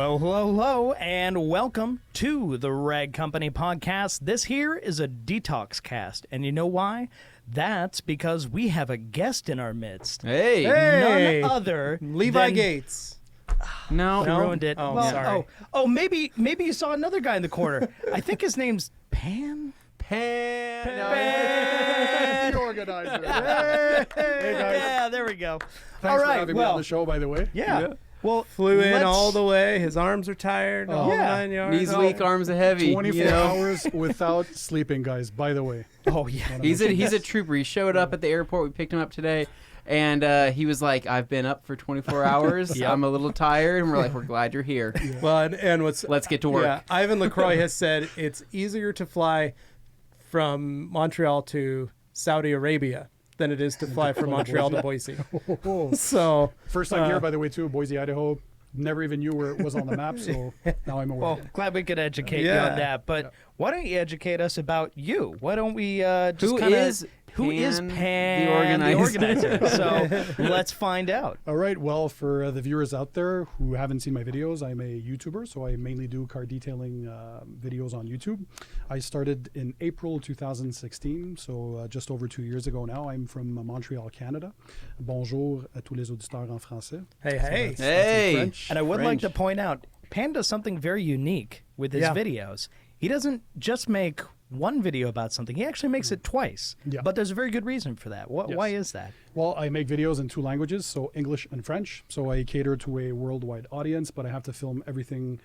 Hello, hello, hello, and welcome to the Rag Company podcast. This here is a detox cast, and you know why? That's because we have a guest in our midst. Hey! None other Levi than... Gates. No. You ruined it. Oh, Well, sorry. Maybe you saw another guy in the corner. I think his name's Pan. Pan. Pan TheOrganizer. Hey guys. Yeah, there we go. Thanks All for right, having me well, on the show, by the way. yeah. Well, Flew in let's- all the way. His arms are tired. All Yeah. 9 yards. Knees weak, arms are heavy. 24 hours without sleeping, guys, by the way. Oh, yeah. He's a trooper. He showed up at the airport. We picked him up today. And he was like, I've been up for 24 hours. Yep. I'm a little tired. And we're like, we're glad you're here. Well, and what's Let's get to work. Yeah, Ivan LaCroix has said it's easier to fly from Montreal to Saudi Arabia than it is to fly from Montreal to Boise. So First time here, by the way, too, Boise, Idaho. Never even knew where it was on the map, so now I'm aware. Well, glad we could educate you Yeah. on that. But why don't you educate us about you? Why don't we just Who kinda... is Who is Pan Pan the TheOrganizer? So let's find out. All right, well, for the viewers out there who haven't seen my videos, I'm a YouTuber, so I mainly do car detailing videos on YouTube. I started in April 2016, so just over 2 years ago now. I'm from Montreal, Canada. Bonjour à tous les auditeurs en français. hey, So hey. that's in Hey. French. And I would like French. to point out, Pan does something very unique with his Yeah. videos. He doesn't just make one video about something. He actually makes it twice. Yeah. But there's a very good reason for that. Why Yes. is that? Well, I make videos in two languages, so English and French. So I cater to a worldwide audience, but I have to film everything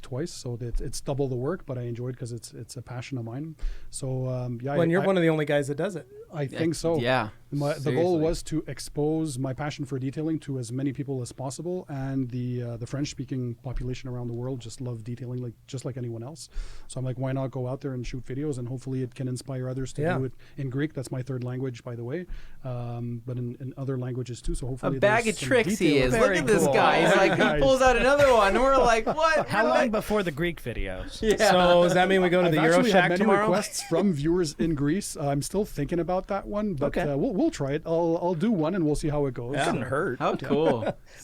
twice, so that it's double the work. But I enjoy it because it's a passion of mine. So yeah, When you're I, one of the only guys that does it. I think so. Yeah. The goal Seriously. was to expose my passion for detailing to as many people as possible, and the French-speaking population around the world just love detailing just like anyone else. So I'm like, why not go out there and shoot videos, and hopefully it can inspire others to Yeah. do it in Greek. That's my third language, by the way, but in other languages too. So A hopefully bag there's of some tricks he detail. is. Very Look at this cool. guy. He's like, he Guys. pulls out another one. And we're like, what? How long before the Greek videos? Yeah. So does that mean we go to I've the Euro actually had Shack many tomorrow? requests from viewers in Greece. I'm still thinking about that one, but Okay. we'll try it. I'll do one and we'll see how it goes. Doesn't hurt. How cool.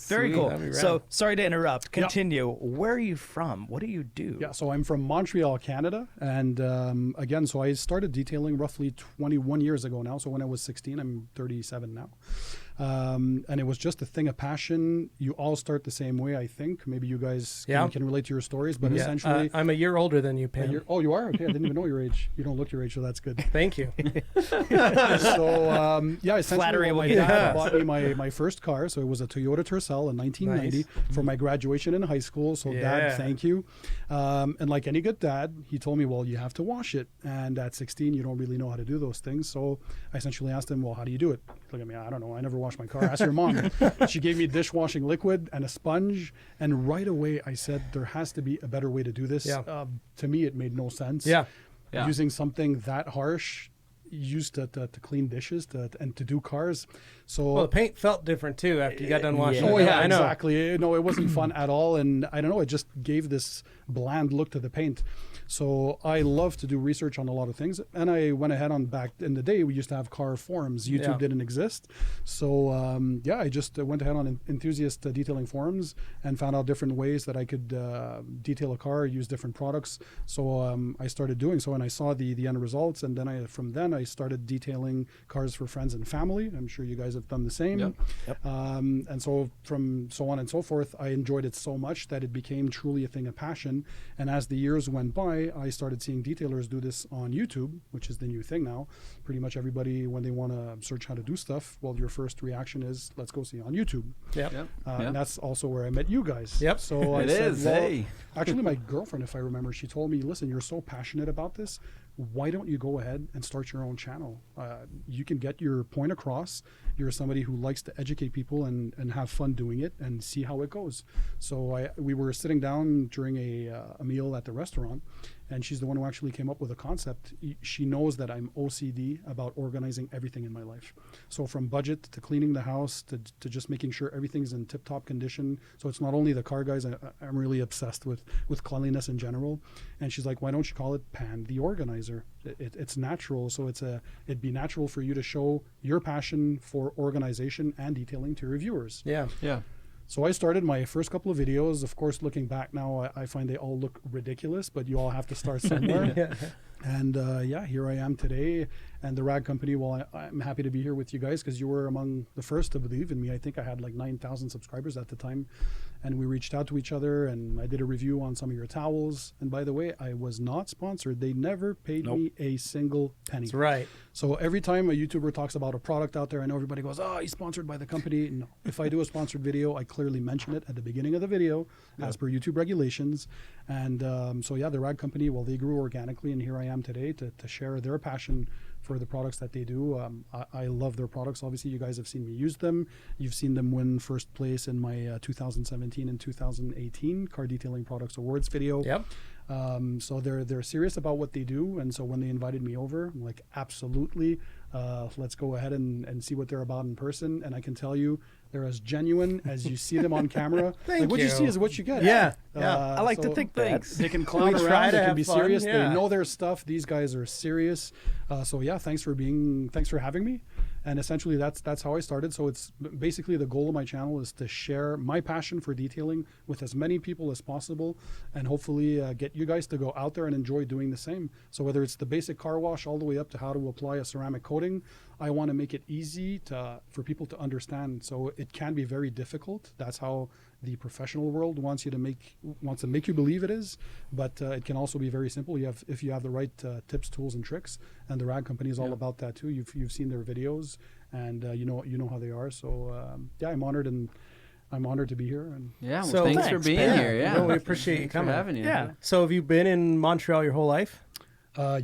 Very Sweet. cool. That'd be rad. So, sorry to interrupt. Continue. Where are you from? What do you do? Yeah, so I'm from Montreal, Canada, and again, so I started detailing roughly 21 years ago now. So when I was 16, I'm 37 now. And it was just a thing of passion. You all start the same way, I think. Maybe you guys can relate to your stories, but Yeah, essentially... I'm a year older than you, Pan. oh, you are? Okay, I didn't even know your age. You don't look your age, so that's good. Thank you. So, yeah, essentially Flattery will my get dad us. bought me my first car. So it was a Toyota Tercel in 1990 for my graduation in high school. So Yeah. Dad, thank you. And like any good dad, he told me, well, you have to wash it. And at 16, you don't really know how to do those things. So I essentially asked him, well, how do you do it? Look at me, I don't know. I never washed my car. Ask your mom. She gave me dishwashing liquid and a sponge. And right away, I said, there has to be a better way to do this. Yeah. To me, it made no sense. Yeah. Yeah. Using something that harsh used to clean dishes and to do cars. So Well, the paint felt different too after you got done washing Yeah. it. oh yeah, I know. exactly. No, it wasn't fun at all, and I don't know. It just gave this bland look to the paint. So I love to do research on a lot of things, and I went ahead on back in the day. We used to have car forums. YouTube Yeah. didn't exist, so yeah, I just went ahead on enthusiast detailing forums and found out different ways that I could detail a car, use different products. So I started doing so, and I saw the end results, and then from then I started detailing cars for friends and family. I'm sure you guys have done the same. Yep. And so from so on and so forth, I enjoyed it so much that it became truly a thing of passion. And as the years went by, I started seeing detailers do this on YouTube, which is the new thing now. Pretty much everybody, when they want to search how to do stuff, well, your first reaction is, let's go see on YouTube. Yep. Yep. And that's also where I met you guys. Yep. So I It said, is, well, hey. actually, my girlfriend, if I remember, she told me, listen, you're so passionate about this. Why don't you go ahead and start your own channel? You can get your point across. You're somebody who likes to educate people and have fun doing it and see how it goes. So we were sitting down during a meal at the restaurant, and she's the one who actually came up with a concept. She knows that I'm OCD about organizing everything in my life. So from budget to cleaning the house to just making sure everything's in tip-top condition. So it's not only the car guys. I'm really obsessed with cleanliness in general. And she's like, why don't you call it Pan TheOrganizer? It's natural. So it'd be natural for you to show your passion for organization and detailing to your viewers. Yeah. Yeah. So I started my first couple of videos. Of course, looking back now, I find they all look ridiculous, but you all have to start somewhere. And here I am today. And the Rag Company, well, I'm happy to be here with you guys because you were among the first to believe in me. I think I had like 9,000 subscribers at the time. And we reached out to each other, and I did a review on some of your towels. And by the way, I was not sponsored. They never paid me a single penny. That's right. So every time a YouTuber talks about a product out there, I know everybody goes, oh, he's sponsored by the company. No. If I do a sponsored video, I clearly mention it at the beginning of the video as per YouTube regulations. And the Rag Company, well, they grew organically, and here I am today to share their passion for the products that they do. I love their products. Obviously, you guys have seen me use them. You've seen them win first place in my 2017 and 2018 Car Detailing Products Awards video. Yep. So they're serious about what they do, and so when they invited me over, I'm like, absolutely, let's go ahead and see what they're about in person. And I can tell you, they're as genuine as you see them on camera. Thank what you you see is what you get. Yeah. I like to think that. Thanks. They can clown We try around. to They can have be fun, serious. yeah. They know their stuff. These guys are serious. Thanks for having me. And essentially, that's how I started. So it's basically the goal of my channel is to share my passion for detailing with as many people as possible, and hopefully get you guys to go out there and enjoy doing the same. So whether it's the basic car wash all the way up to how to apply a ceramic coating, I want to make it easy for people to understand. So it can be very difficult. That's how the professional world wants to make you believe it is, but it can also be very simple. If you have the right tips, tools, and tricks, and the Rag Company is all about that too. You've seen their videos, and you know how they are. So I'm honored to be here. And So thanks for being here. Yeah, No, we appreciate you Thanks for coming. having you. Yeah. So have you been in Montreal your whole life?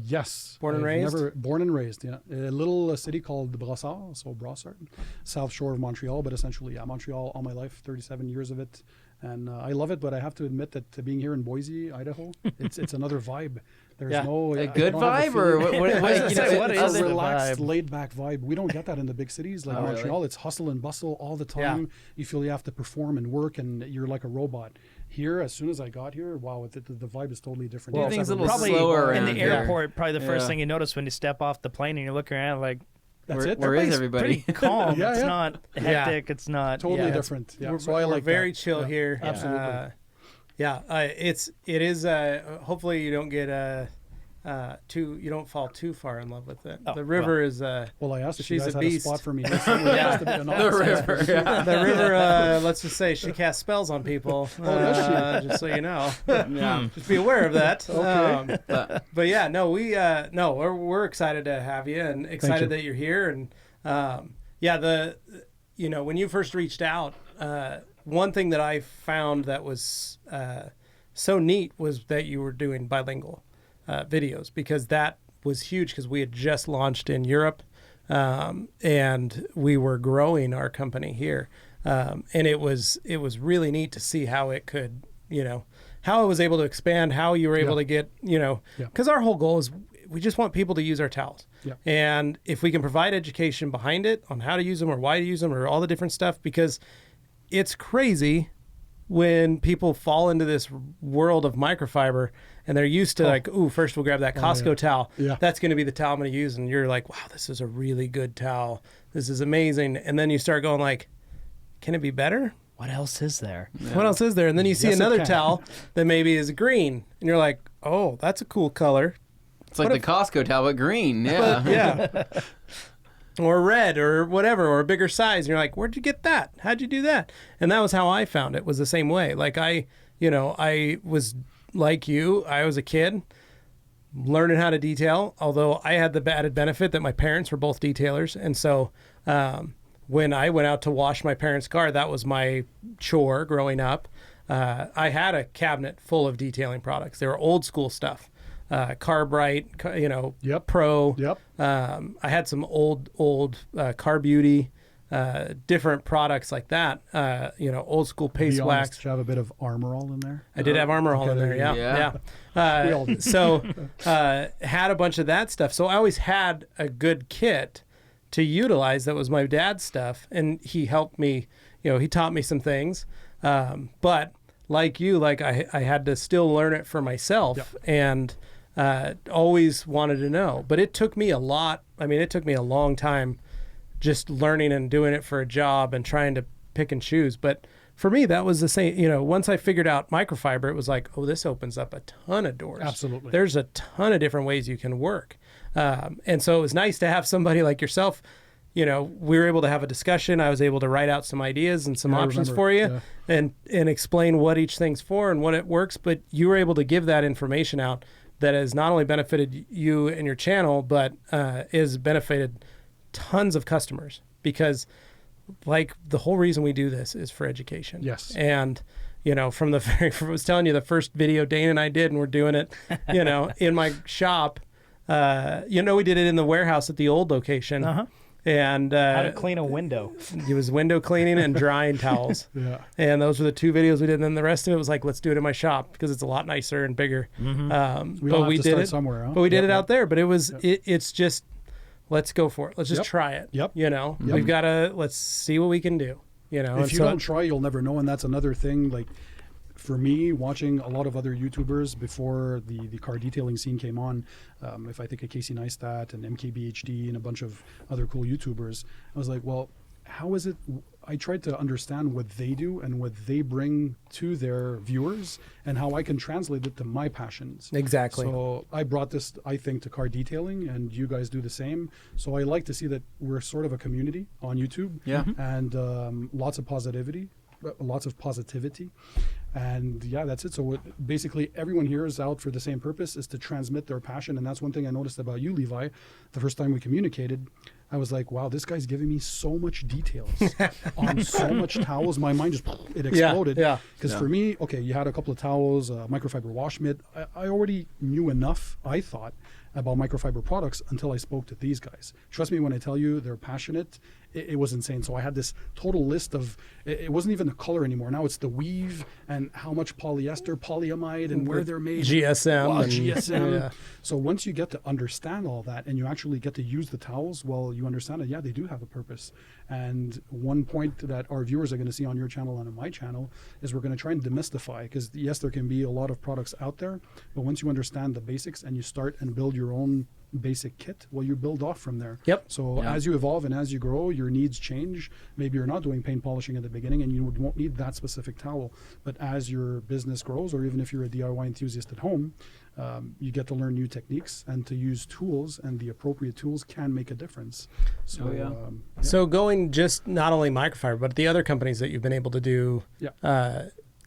Yes. Born and raised? Born and raised, yeah. A little city called Brossard, South Shore of Montreal, but essentially, Montreal all my life, 37 years of it. And I love it, but I have to admit that being here in Boise, Idaho, it's another vibe. There's no... A good vibe, or what is it's the a relaxed, vibe? laid-back vibe. We don't get that in the big cities like Montreal. Really? It's hustle and bustle all the time. You feel you have to perform and work, and you're like a robot. Here, as soon as I got here, wow, the vibe is totally different. Well, You guys everything's a have little Probably slower in around the here. airport, probably the first Yeah. thing you notice when you step off the plane and you look around like, That's it. Where is everybody's everybody? pretty calm. Yeah, It's yeah. not hectic. It's not Totally yeah. different. Yeah. We're, So I we're like very that. chill Yeah, here. Absolutely. It is. Hopefully, you don't get you don't fall too far in love with it. Oh, the river is. Well, I asked if you She's guys a had a beast. spot for me. Yeah. The river. Yeah. The river. Let's just say she casts spells on people. does just so you know. Yeah. Just be aware of that. Okay. But yeah, no, we're excited to have you and excited that you're here. And when you first reached out, one thing that I found that was so neat was that you were doing bilingual videos, because that was huge, because we had just launched in Europe and we were growing our company here. And it was really neat to see how it could, how it was able to expand, how you were able to get, because our whole goal is we just want people to use our towels. Yeah. And if we can provide education behind it on how to use them or why to use them or all the different stuff, because it's crazy when people fall into this world of microfiber and they're used to first we'll grab that Costco towel. Yeah. That's going to be the towel I'm going to use. And you're like, wow, this is a really good towel. This is amazing. And then you start going like, can it be better? What else is there? What else is there? And then you see Yes, it another can. towel that maybe is green. And you're like, oh, that's a cool color. It's like the Costco towel, but green. Yeah. But, yeah. Or red or whatever, or a bigger size. And you're like, where'd you get that? How'd you do that? And that was how I found it, was the same way. Like I was like you. I was a kid learning how to detail, although I had the added benefit that my parents were both detailers. And so when I went out to wash my parents' car, that was my chore growing up. I had a cabinet full of detailing products. They were old school stuff. Carbrite, Yep. Pro. Yep. I had some old Car Beauty, different products like that. Old school paste Be honest, wax. did you have a bit of Armor All in there? I did have Armor All in there. there Yeah, you go. yeah. We all did. So had a bunch of that stuff. So I always had a good kit to utilize. That was my dad's stuff, and he helped me. He taught me some things. But like you, I had to still learn it for myself. Yep. And always wanted to know, but it took me a lot. I mean, it took me a long time just learning and doing it for a job and trying to pick and choose. But for me, that was the same. You know, once I figured out microfiber, it was like, oh, this opens up a ton of doors. Absolutely. There's a ton of different ways you can work. And so it was nice to have somebody like yourself. You know, we were able to have a discussion. I was able to write out some ideas and some options for you and explain what each thing's for and what it works. But you were able to give that information out that has not only benefited you and your channel, but has benefited tons of customers, because like the whole reason we do this is for education. Yes. And, you know, from the very, I was telling you the first video Dane and I did, and we're doing it, you know, in my shop, you know, we did it in the warehouse at the old location. Uh-huh. And How to clean a window. it was window cleaning and drying towels. Yeah. And those were the 2 videos we did. And then the rest of it was like, let's do it in my shop because it's a lot nicer and bigger. Mm-hmm. We all But have we to did start it somewhere, huh? But we did Yep, it yep. out there. But it was, it's just, let's go for it. Let's just Yep. try it. Yep. You know, Yep. we've got to, let's see what we can do. You know, If and you so- don't try, you'll never know. And that's another thing. Like, for me, watching a lot of other YouTubers before the car detailing scene came on, if I think of Casey Neistat and MKBHD and a bunch of other cool YouTubers, I was like, well, how is it? I tried to understand what they do and what they bring to their viewers and how I can translate it to my passions. Exactly. So I brought this, I think, to car detailing, and you guys do the same. So I like to see that we're sort of a community on YouTube. Yeah. And lots of positivity. And yeah, that's it. So basically everyone here is out for the same purpose, is to transmit their passion. And that's one thing I noticed about you, Levi. The first time we communicated, I was like, wow, this guy's giving me so much details on so much towels. My mind just, it exploded. yeah. Because for me, okay, you had a couple of towels, microfiber wash mitt. I already knew enough, I thought, about microfiber products until I spoke to these guys. Trust me when I tell you they're passionate. It was insane. So I had this total list of, it wasn't even the color anymore. Now it's the weave and how much polyester, polyamide, and where they're made. GSM. Wow, and- GSM. yeah. So once you get to understand all that and you actually get to use the towels, well, you understand that, yeah, they do have a purpose. And one point that our viewers are going to see on your channel and on my channel is we're going to try and demystify, because yes, there can be a lot of products out there, but once you understand the basics and you start and build your own basic kit, well, you build off from there. Yep. So as you evolve and as you grow, your needs change. Maybe you're not doing paint polishing at the beginning and you won't need that specific towel. But as your business grows, or even if you're a DIY enthusiast at home, you get to learn new techniques and to use tools, and the appropriate tools can make a difference. So, So going just not only microfiber, but the other companies that you've been able to do,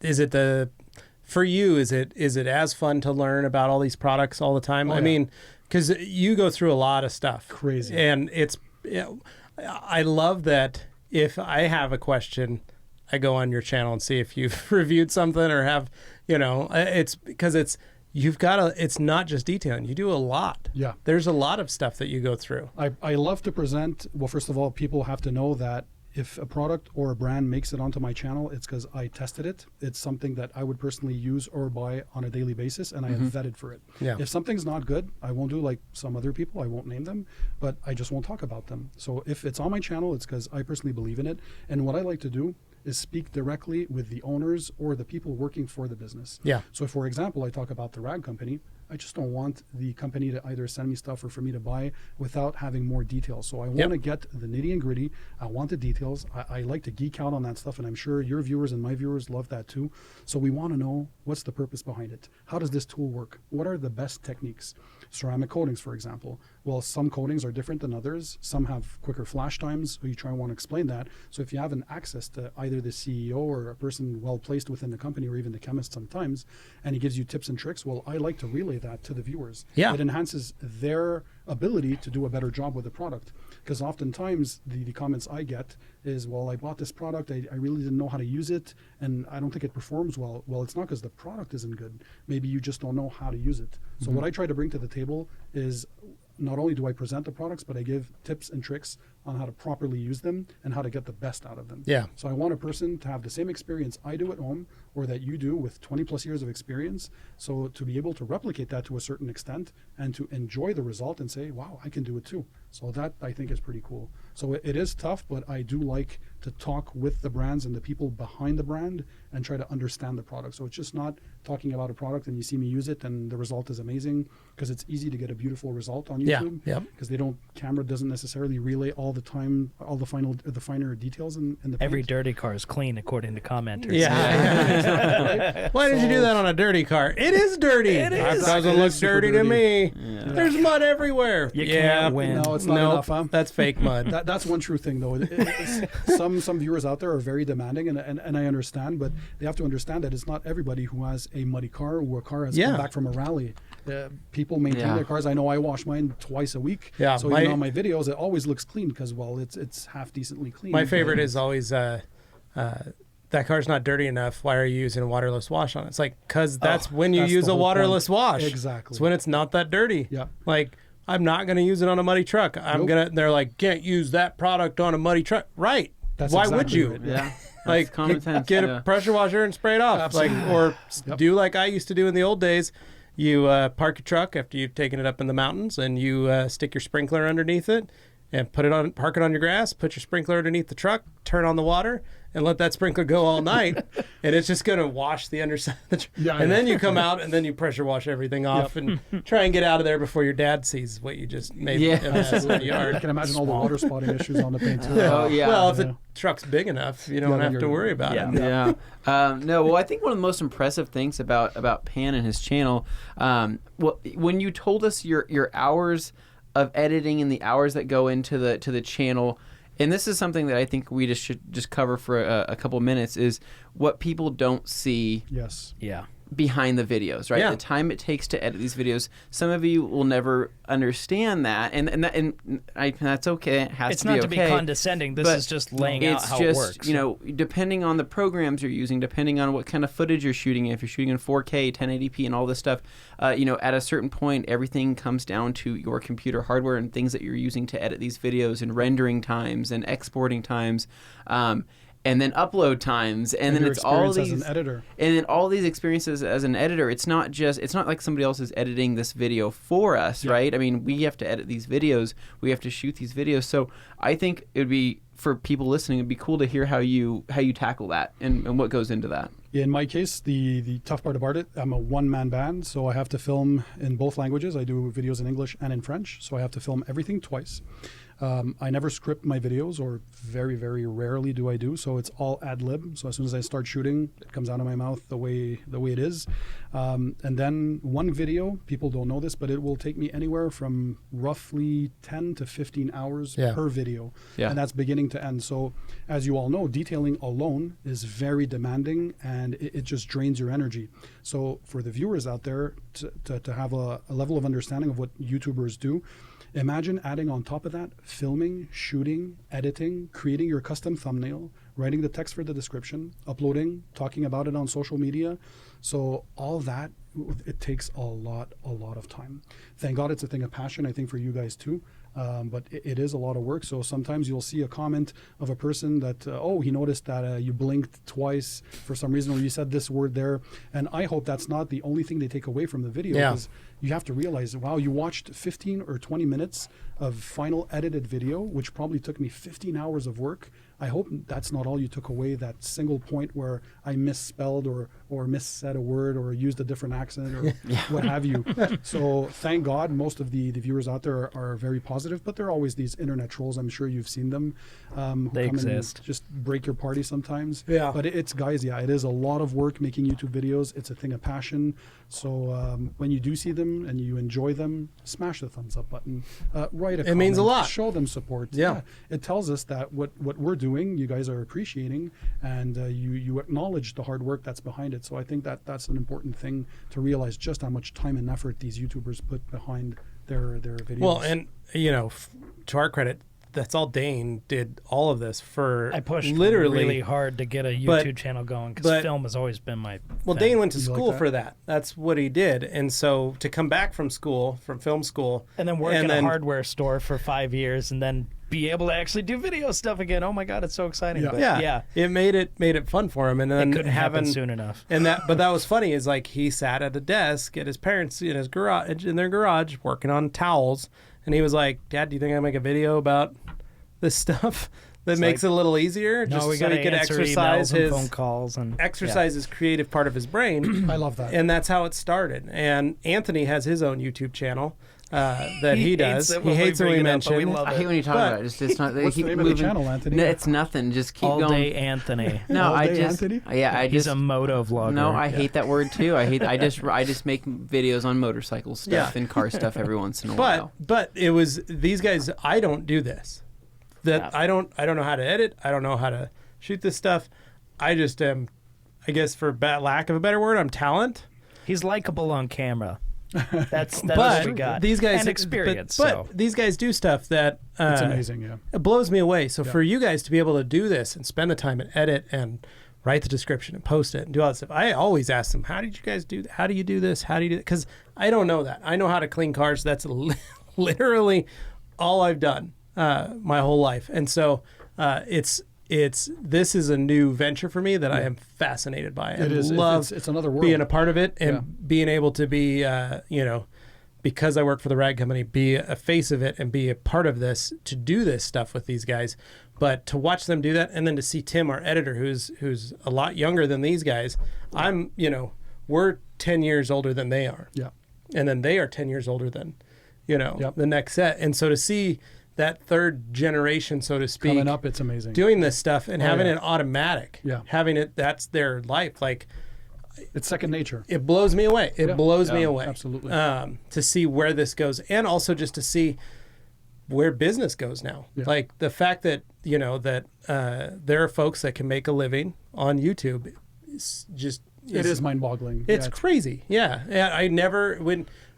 is it for you, is it as fun to learn about all these products all the time? I mean, because you go through a lot of stuff. Crazy. And I love that if I have a question, I go on your channel and see if you've reviewed something or have, you know, it's because it's not just detailing. You do a lot. Yeah. There's a lot of stuff that you go through. I love to present. Well, first of all, people have to know that if a product or a brand makes it onto my channel, it's because I tested it. It's something that I would personally use or buy on a daily basis, and I have vetted for it. Yeah. If something's not good, I won't do like some other people. I won't name them, but I just won't talk about them. So if it's on my channel, it's because I personally believe in it. And what I like to do is speak directly with the owners or the people working for the business. Yeah. So for example, I talk about the rag company. I just don't want the company to either send me stuff or for me to buy without having more details. So I want to get the nitty and gritty. I want the details. I like to geek out on that stuff, and I'm sure your viewers and my viewers love that too. So we want to know, what's the purpose behind it? How does this tool work? What are the best techniques? Ceramic coatings, for example. Well, some coatings are different than others. Some have quicker flash times, so you try and want to explain that. So if you have an access to either the CEO or a person well placed within the company, or even the chemist sometimes, and he gives you tips and tricks, well, I like to relay that to the viewers. Yeah. It enhances their ability to do a better job with the product. Because oftentimes the comments I get is, well, I bought this product, I really didn't know how to use it, and I don't think it performs well. Well, it's not because the product isn't good. Maybe you just don't know how to use it. So what I try to bring to the table is, not only do I present the products, but I give tips and tricks on how to properly use them and how to get the best out of them. Yeah. So I want a person to have the same experience I do at home, or that you do with 20 plus years of experience. So to be able to replicate that to a certain extent and to enjoy the result and say, wow, I can do it too. So that I think is pretty cool. So it is tough, but I do like to talk with the brands and the people behind the brand and try to understand the product. So it's just not talking about a product and you see me use it and the result is amazing, because it's easy to get a beautiful result on YouTube. Yeah. Because camera doesn't necessarily relay all the time, all the finer details in the Every paint. dirty car is clean, according to commenters. Yeah. Why did you do that on a dirty car? It is dirty. It is. It doesn't look super dirty to me. Yeah. There's mud everywhere. You can't win. No, it's not Nope, enough, huh? that's fake mud. That's one true thing, though. Some viewers out there are very demanding, and I understand, but they have to understand that it's not everybody who has a muddy car or a car has come back from a rally. People maintain their cars. I know I wash mine twice a week. Yeah, So on my videos, it always looks clean because, well, it's half decently clean. My favorite is always that car's not dirty enough. Why are you using a waterless wash on it? It's like, because that's when you that's use the a whole waterless point. wash. Exactly. It's when it's not that dirty. Yeah. Like, I'm not going to use it on a muddy truck. They're like, can't use that product on a muddy truck. Right. That's Why exactly would you? right. Yeah. Like, common sense. get a pressure washer and spray it off. Absolutely. Like, or Yep. do like I used to do in the old days. You park your truck after you've taken it up in the mountains, and you stick your sprinkler underneath it, and park it on your grass. Put your sprinkler underneath the truck. Turn on the water, and let that sprinkler go all night, and it's just gonna wash the underside of the truck. Yeah, and yeah. then you come out, and then you pressure wash everything off, and try and get out of there before your dad sees what you just made Yeah. in the I yard. can imagine all the water spotting issues on the paint too. Oh, yeah. Well, if Yeah. the truck's big enough, you don't Yeah, then have to you're- worry about Yeah. it. Yeah. No, well, I think one of the most impressive things about Pan and his channel, when you told us your hours of editing and the hours that go into the channel, and this is something that I think we should cover for a couple minutes, is what people don't see Yes. Yeah. behind the videos, right? Yeah. The time it takes to edit these videos. Some of you will never understand that, and that's okay. It has It's to not be to be okay. condescending. This but is just laying out it's how just, it works. you know, depending on the programs you're using, depending on what kind of footage you're shooting, if you're shooting in 4K, 1080p, and all this stuff, at a certain point, everything comes down to your computer hardware and things that you're using to edit these videos, and rendering times and exporting times. And then upload times, and then your it's all experience these as an editor. and then all these experiences as an editor. It's not like somebody else is editing this video for us, right? I mean, we have to edit these videos, we have to shoot these videos. So I think it would be, for people listening, it'd be cool to hear how you tackle that and what goes into that. In my case, the tough part about it, I'm a one-man band, so I have to film in both languages. I do videos in English and in French, so I have to film everything twice. I never script my videos, or very, very rarely do I do, so it's all ad lib. So as soon as I start shooting, it comes out of my mouth the way it is. And then one video, people don't know this, but it will take me anywhere from roughly 10 to 15 hours per video. Yeah. And that's beginning to end. So as you all know, detailing alone is very demanding, and it just drains your energy. So for the viewers out there to have a level of understanding of what YouTubers do, imagine adding on top of that filming, shooting, editing, creating your custom thumbnail, writing the text for the description, uploading, talking about it on social media. So all that, it takes a lot of time. Thank God it's a thing of passion, I think, for you guys too. But it is a lot of work. So sometimes you'll see a comment of a person that, he noticed that you blinked twice for some reason, or you said this word there. And I hope that's not the only thing they take away from the video. Because you have to realize, wow, you watched 15 or 20 minutes of final edited video, which probably took me 15 hours of work. I hope that's not all you took away, that single point where I misspelled or missaid a word or used a different accent or what have you. So thank God most of the viewers out there are very positive, but there are always these internet trolls. I'm sure you've seen them. Who They come exist. and just break your party sometimes. Yeah. But it is a lot of work making YouTube videos. It's a thing of passion. So when you do see them and you enjoy them, smash the thumbs up button. Write a comment. It means a lot. Show them support. Yeah. It tells us that what we're doing, you guys are appreciating, and you acknowledge the hard work that's behind it. So I think that's an important thing to realize, just how much time and effort these YouTubers put behind their videos. Well, and to our credit, that's all Dane did all of this for. I pushed literally really hard to get a YouTube channel going because film has always been my thing. Dane went to You like school that? for that. That's what he did. And so to come back from film school, And then work in a hardware store for 5 years and then be able to actually do video stuff again. Oh my God, it's so exciting. Yeah. But yeah, it made it fun for him. And then it couldn't happen soon enough. but that was funny. Is like he sat at a desk at his parents' in their garage working on towels, and he was like, "Dad, do you think I can make a video about this stuff that makes it a little easier, No, just we so got to he could answer exercise emails and his phone calls and his creative part of his brain." I love that. And that's how it started. And Anthony has his own YouTube channel that he does. He hates when we mention. love I it. hate when you talk about it. It's not. They What's the keep name of the moving. channel, Anthony? No, it's nothing. Just keep All going. day Anthony. No, All I day just. Anthony? Yeah, I He's just. a moto vlogger. No, I hate that word too. I just make videos on motorcycle stuff Yeah. and car stuff every once in a while. But it was these guys. I don't do this. Yeah. I don't know how to edit. I don't know how to shoot this stuff. I just am. I guess for lack of a better word, I'm talent. He's likable on camera. That's But what we got. these guys and experience. But so. these guys do stuff that It's amazing, yeah. it blows me away. So for you guys to be able to do this and spend the time and edit and write the description and post it and do all that stuff, I always ask them, how did you guys do that? How do you do this? How do you do that? Because I don't know that. I know how to clean cars. That's literally all I've done my whole life. And so this is a new venture for me that I am fascinated by. It is. Love It's another world. being a part of it and Yeah. being able to be, because I work for the rag company, be a face of it and be a part of this, to do this stuff with these guys. But to watch them do that, and then to see Tim, our editor, who's a lot younger than these guys, we're 10 years older than they are. Yeah. And then they are 10 years older than, Yep. the next set. And so to see that third generation, so to speak, Coming up, it's amazing. doing this stuff and having yeah. it automatic, Yeah. having it, that's their life. Like, It's second nature. it blows me away. It Yeah. blows me Yeah, away. absolutely. To see where this goes, and also just to see where business goes now. Yeah. Like the fact that there are folks that can make a living on YouTube. It is mind-boggling. It's crazy. Yeah. I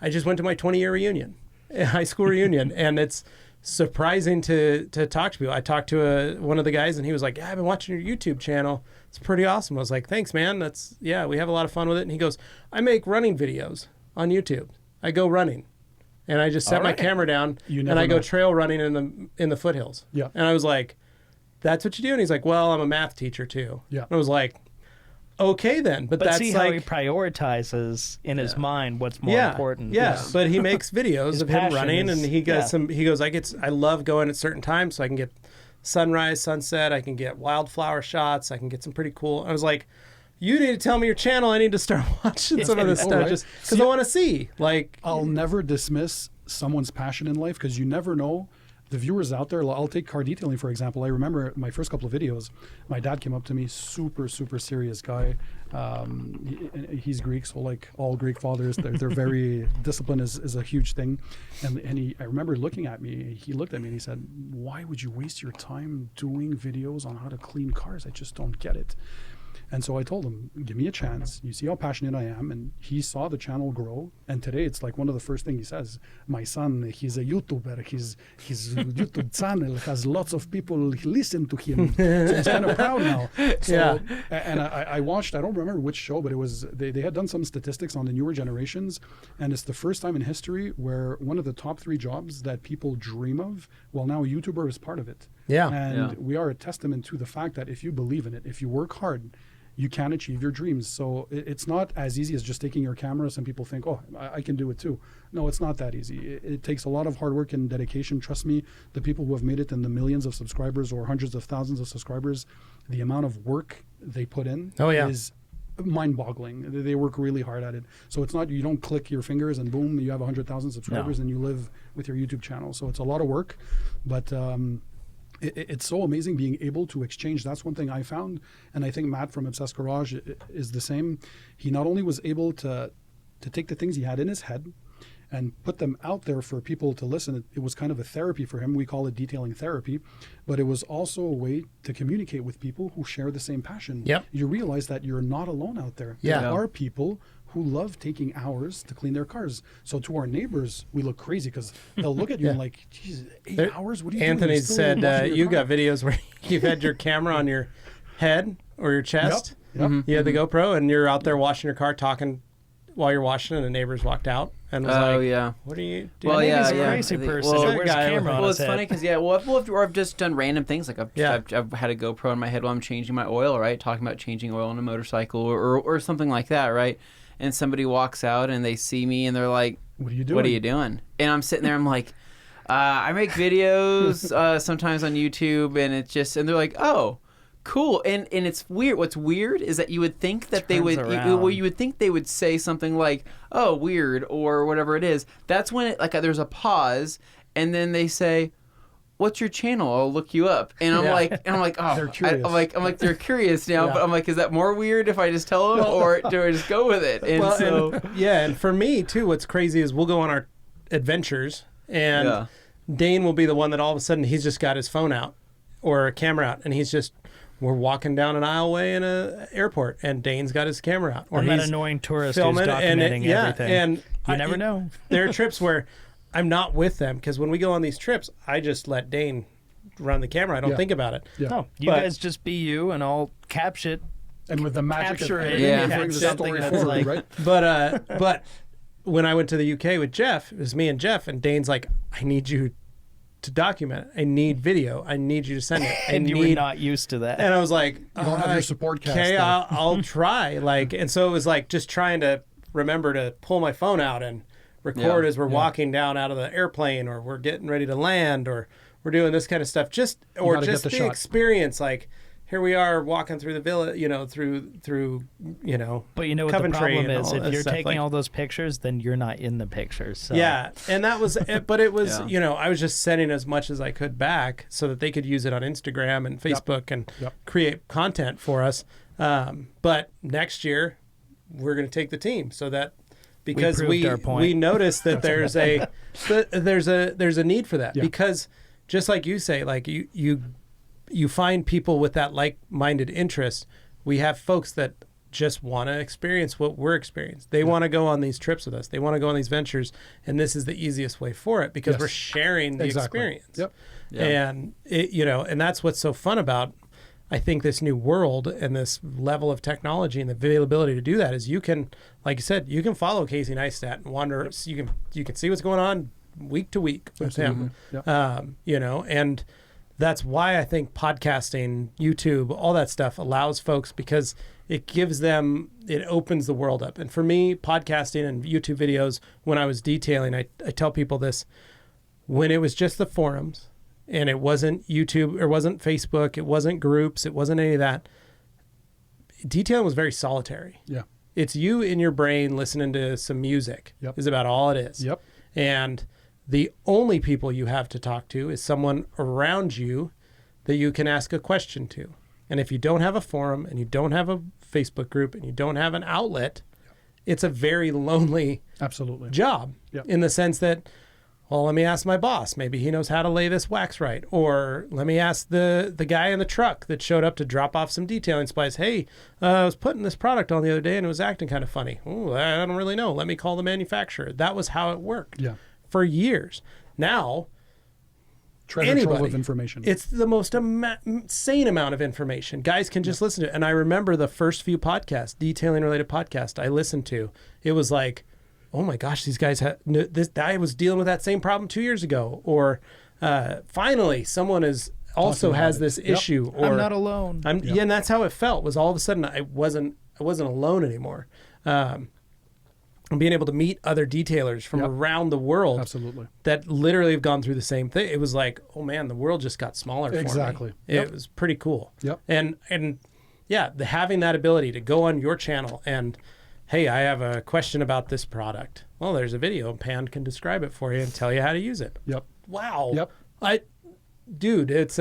just went to my 20-year reunion, high school reunion, and it's surprising to talk to people. I talked to one of the guys, and he was like, "Yeah, I've been watching your YouTube channel. It's pretty awesome." I was like, "Thanks, man. We have a lot of fun with it." And he goes, "I make running videos on YouTube. I go running, and I just set my camera down, You and never I go know. trail running in the foothills." Yeah. And I was like, "That's what you do?" And he's like, "Well, I'm a math teacher too." Yeah. And I was like, "Okay then." But that's see like, how he prioritizes in his mind what's more important. yeah, but he makes videos His of him passion running, is- and he gets yeah. some. He goes, I love going at certain times, so I can get sunrise, sunset. I can get wildflower shots. I can get some pretty cool. I was like, you need to tell me your channel. I need to start watching some of this stuff right. just because I want to see. Like, I'll never dismiss someone's passion in life because you never know. The viewers out there, I'll take car detailing, for example. I remember my first couple of videos, my dad came up to me, super, super serious guy. He's Greek, so like all Greek fathers, they're very, discipline is a huge thing. And I remember looking at me, he looked at me and he said, "Why would you waste your time doing videos on how to clean cars? I just don't get it." And so I told him, "Give me a chance. You see how passionate I am." And he saw the channel grow. And today it's like one of the first things he says, "My son, he's a YouTuber. His YouTube channel has lots of people listen to him." So he's kind of proud now. So, Yeah. And I watched, I don't remember which show, but it was, they had done some statistics on the newer generations. And it's the first time in history where one of the top 3 jobs that people dream of, well, now a YouTuber is part of it. Yeah. And Yeah. we are a testament to the fact that if you believe in it, if you work hard, you can achieve your dreams. So it's not as easy as just taking your camera. Some people think, "Oh, I can do it too." No, it's not that easy. It takes a lot of hard work and dedication. Trust me, the people who have made it in the millions of subscribers or hundreds of thousands of subscribers, the amount of work they put in is mind-boggling. They work really hard at it. So it's not, you don't click your fingers and boom, you have 100,000 subscribers and you live with your YouTube channel. So it's a lot of work, but it's so amazing being able to exchange. That's one thing I found, and I think Matt from Obsessed Garage is the same. He not only was able to take the things he had in his head and put them out there for people to listen. It was kind of a therapy for him. We call it detailing therapy, but it was also a way to communicate with people who share the same passion. Yep. You realize that you're not alone out there. Yeah. There are people who love taking hours to clean their cars. So to our neighbors, we look crazy because they'll look at you and like, "Geez, 8 hours? What are you doing? Anthony You're still said washing your you car." got videos where you've had your camera on your head or your chest. Yep. You had the GoPro, and you're out there washing your car, talking while you're washing, and the neighbors walked out and was Oh like, yeah. "What are you doing?" Well, yeah, he's a yeah. crazy person. Well, He wears a camera on Well, his it's funny head. because I've just done random things like I've had a GoPro in my head while I'm changing my oil, right? Talking about changing oil on a motorcycle or something like that, right? And somebody walks out and they see me and they're like, What are you doing? "What are you doing?" And I'm sitting there, I'm like, I make videos sometimes on YouTube, and it's just, and they're like, "Oh, cool. And it's weird. What's weird is that you would think that they would you would think they would say something like, "Oh, weird," or whatever it is. That's when there's a pause, and then they say, "What's your channel? I'll look you up." And I'm like, oh, They're curious. I'm like, they're curious now. Yeah. But I'm like, is that more weird if I just tell them, or do I just go with it? And and for me too, what's crazy is we'll go on our adventures, and Dane will be the one that all of a sudden he's just got his phone out or a camera out, and we're walking down an aisleway in an airport, and Dane's got his camera out, or that annoying tourist who's documenting everything. And you never know. There are trips where I'm not with them, because when we go on these trips, I just let Dane run the camera. I don't think about it. Yeah. No, you guys just be you, and I'll capture it. And with the magic Capture of it. editing, Yeah. it brings the Something story that's forward, like- right? But when I went to the UK with Jeff, it was me and Jeff, and Dane's like, I need you to document it. I need video. I need you to send it. And you were not used to that. And I was like, You don't have your support cast. okay, there. I'll try. And so it was like just trying to remember to pull my phone out and record as we're walking down out of the airplane, or we're getting ready to land, or we're doing this kind of stuff. Or gotta get just the the shot. experience. Like, here we are walking through the village, through But you know what the Coventry problem and is? all If that you're stuff, taking like- all those pictures, then you're not in the pictures. So. Yeah, and that was, but it was, Yeah. I was just sending as much as I could back so that they could use it on Instagram and Facebook and create content for us. But next year, we're going to take the team, so that because proved our point. we noticed that there's a need for that, because just like you say, like you find people with that like-minded interest. We have folks that just want to experience what we're experiencing. They want to go on these trips with us. They want to go on these ventures, and this is the easiest way for it, because we're sharing the experience. Yep. Yeah. And and that's what's so fun about, I think, this new world and this level of technology and the availability to do that is you can, like you said, you can follow Casey Neistat and wander. You can see what's going on week to week with him. And that's why I think podcasting, YouTube, all that stuff allows folks, because it opens the world up. And for me, podcasting and YouTube videos, when I was detailing, I tell people this, when it was just the forums and it wasn't YouTube, it wasn't Facebook, it wasn't groups, it wasn't any of that, detailing was very solitary. Yeah. It's you in your brain listening to some music is about all it is. Yep. And the only people you have to talk to is someone around you that you can ask a question to. And if you don't have a forum, and you don't have a Facebook group, and you don't have an outlet, it's a very lonely job. Yep. In the sense that, well, let me ask my boss. Maybe he knows how to lay this wax right. Or let me ask the guy in the truck that showed up to drop off some detailing supplies. Hey, I was putting this product on the other day and it was acting kind of funny. Oh, I don't really know. Let me call the manufacturer. That was how it worked for years. Now, Treasure trove of information. it's the most insane amount of information. Guys can just listen to it. And I remember the first few podcasts, detailing related podcasts I listened to. It was like, oh my gosh, these guys this guy was dealing with that same problem 2 years ago. Or finally, someone also has this issue. Or I'm not alone. Yeah, and that's how it felt. Was all of a sudden I wasn't alone anymore. And being able to meet other detailers from around the world, that literally have gone through the same thing. It was like, oh man, the world just got smaller. For me. It was pretty cool. Yep. And yeah, having that ability to go on your channel and, hey, I have a question about this product. Well, there's a video, and Pan can describe it for you and tell you how to use it. Yep. Wow. Yep. Dude, it's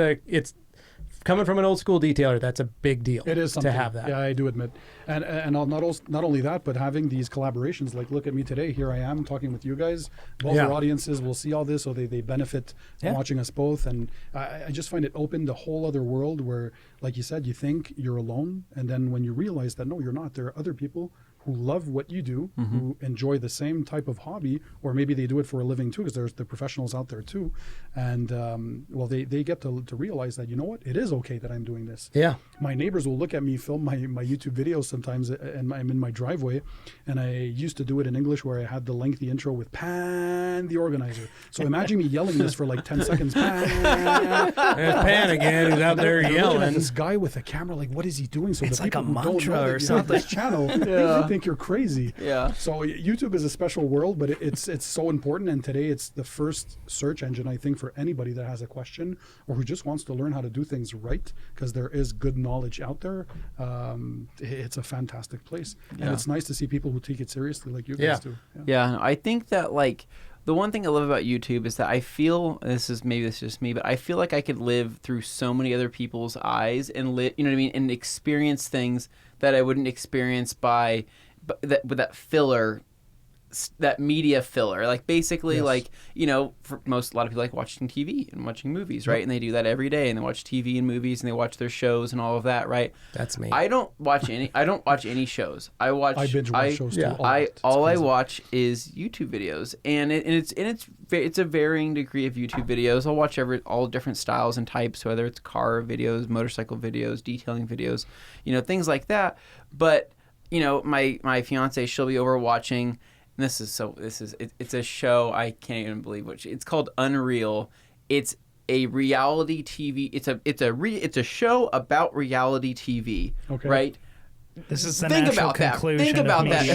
coming from an old school detailer. That's a big deal. It is something to have that. Yeah, I do admit. And not only that, but having these collaborations. Like, look at me today. Here I am talking with you guys. Both our audiences will see all this, so they benefit from watching us both. And I just find it opened a whole other world where, like you said, you think you're alone, and then when you realize that no, you're not. There are other people who love what you do, who enjoy the same type of hobby, or maybe they do it for a living too, because there's the professionals out there too. And they get to realize that, you know what, it is okay that I'm doing this. Yeah. My neighbors will look at me film my YouTube videos sometimes, and I'm in my driveway, and I used to do it in English where I had the lengthy intro with Pan TheOrganizer. So imagine me yelling this for like 10 seconds. Pan. There's Pan again. He's out there Looking at yelling. this guy with a camera, like, what is he doing? So It's the like people a who don't mantra know that or you have something. this channel, they think think you're crazy. Yeah. So YouTube is a special world, but it's so important. And today it's the first search engine, I think, for anybody that has a question or who just wants to learn how to do things right, because there is good knowledge out there. It's a fantastic place. And it's nice to see people who take it seriously like you guys do. Yeah, I think that like the one thing I love about YouTube is that I feel, this is just me, but I feel like I could live through so many other people's eyes and you know what I mean, and experience things that I wouldn't experience with that filler, that media filler. Like basically, like, you know, for a lot of people like watching TV and watching movies, right? And they do that every day, and they watch TV and movies, and they watch their shows and all of that, right? That's me. I don't watch any shows. I binge watch shows too. All I watch is YouTube videos, and it's a varying degree of YouTube videos. I'll watch all different styles and types, whether it's car videos, motorcycle videos, detailing videos, you know, things like that. But you know, my fiance, she'll be over watching. It's a show I can't even believe it's called Unreal. It's a reality TV. It's a show about reality TV. Okay. Right. This is the natural conclusion. Think about that.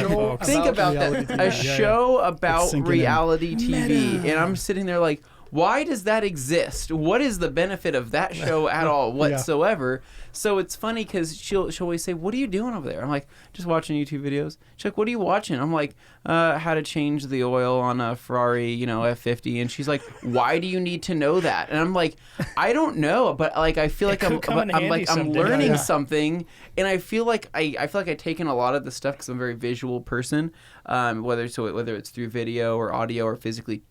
Think about that. A show about reality TV, and I'm sitting there like, why does that exist? What is the benefit of that show at all whatsoever? So it's funny because she'll always say, "What are you doing over there?" I'm like, "Just watching YouTube videos." She's like, "What are you watching?" I'm like, "How to change the oil on a Ferrari, you know, F50." And she's like, "Why do you need to know that?" And I'm like, "I don't know, but like I feel like I'm learning something, and I feel like I've taken a lot of the stuff because I'm a very visual person, whether it's through video or audio or physically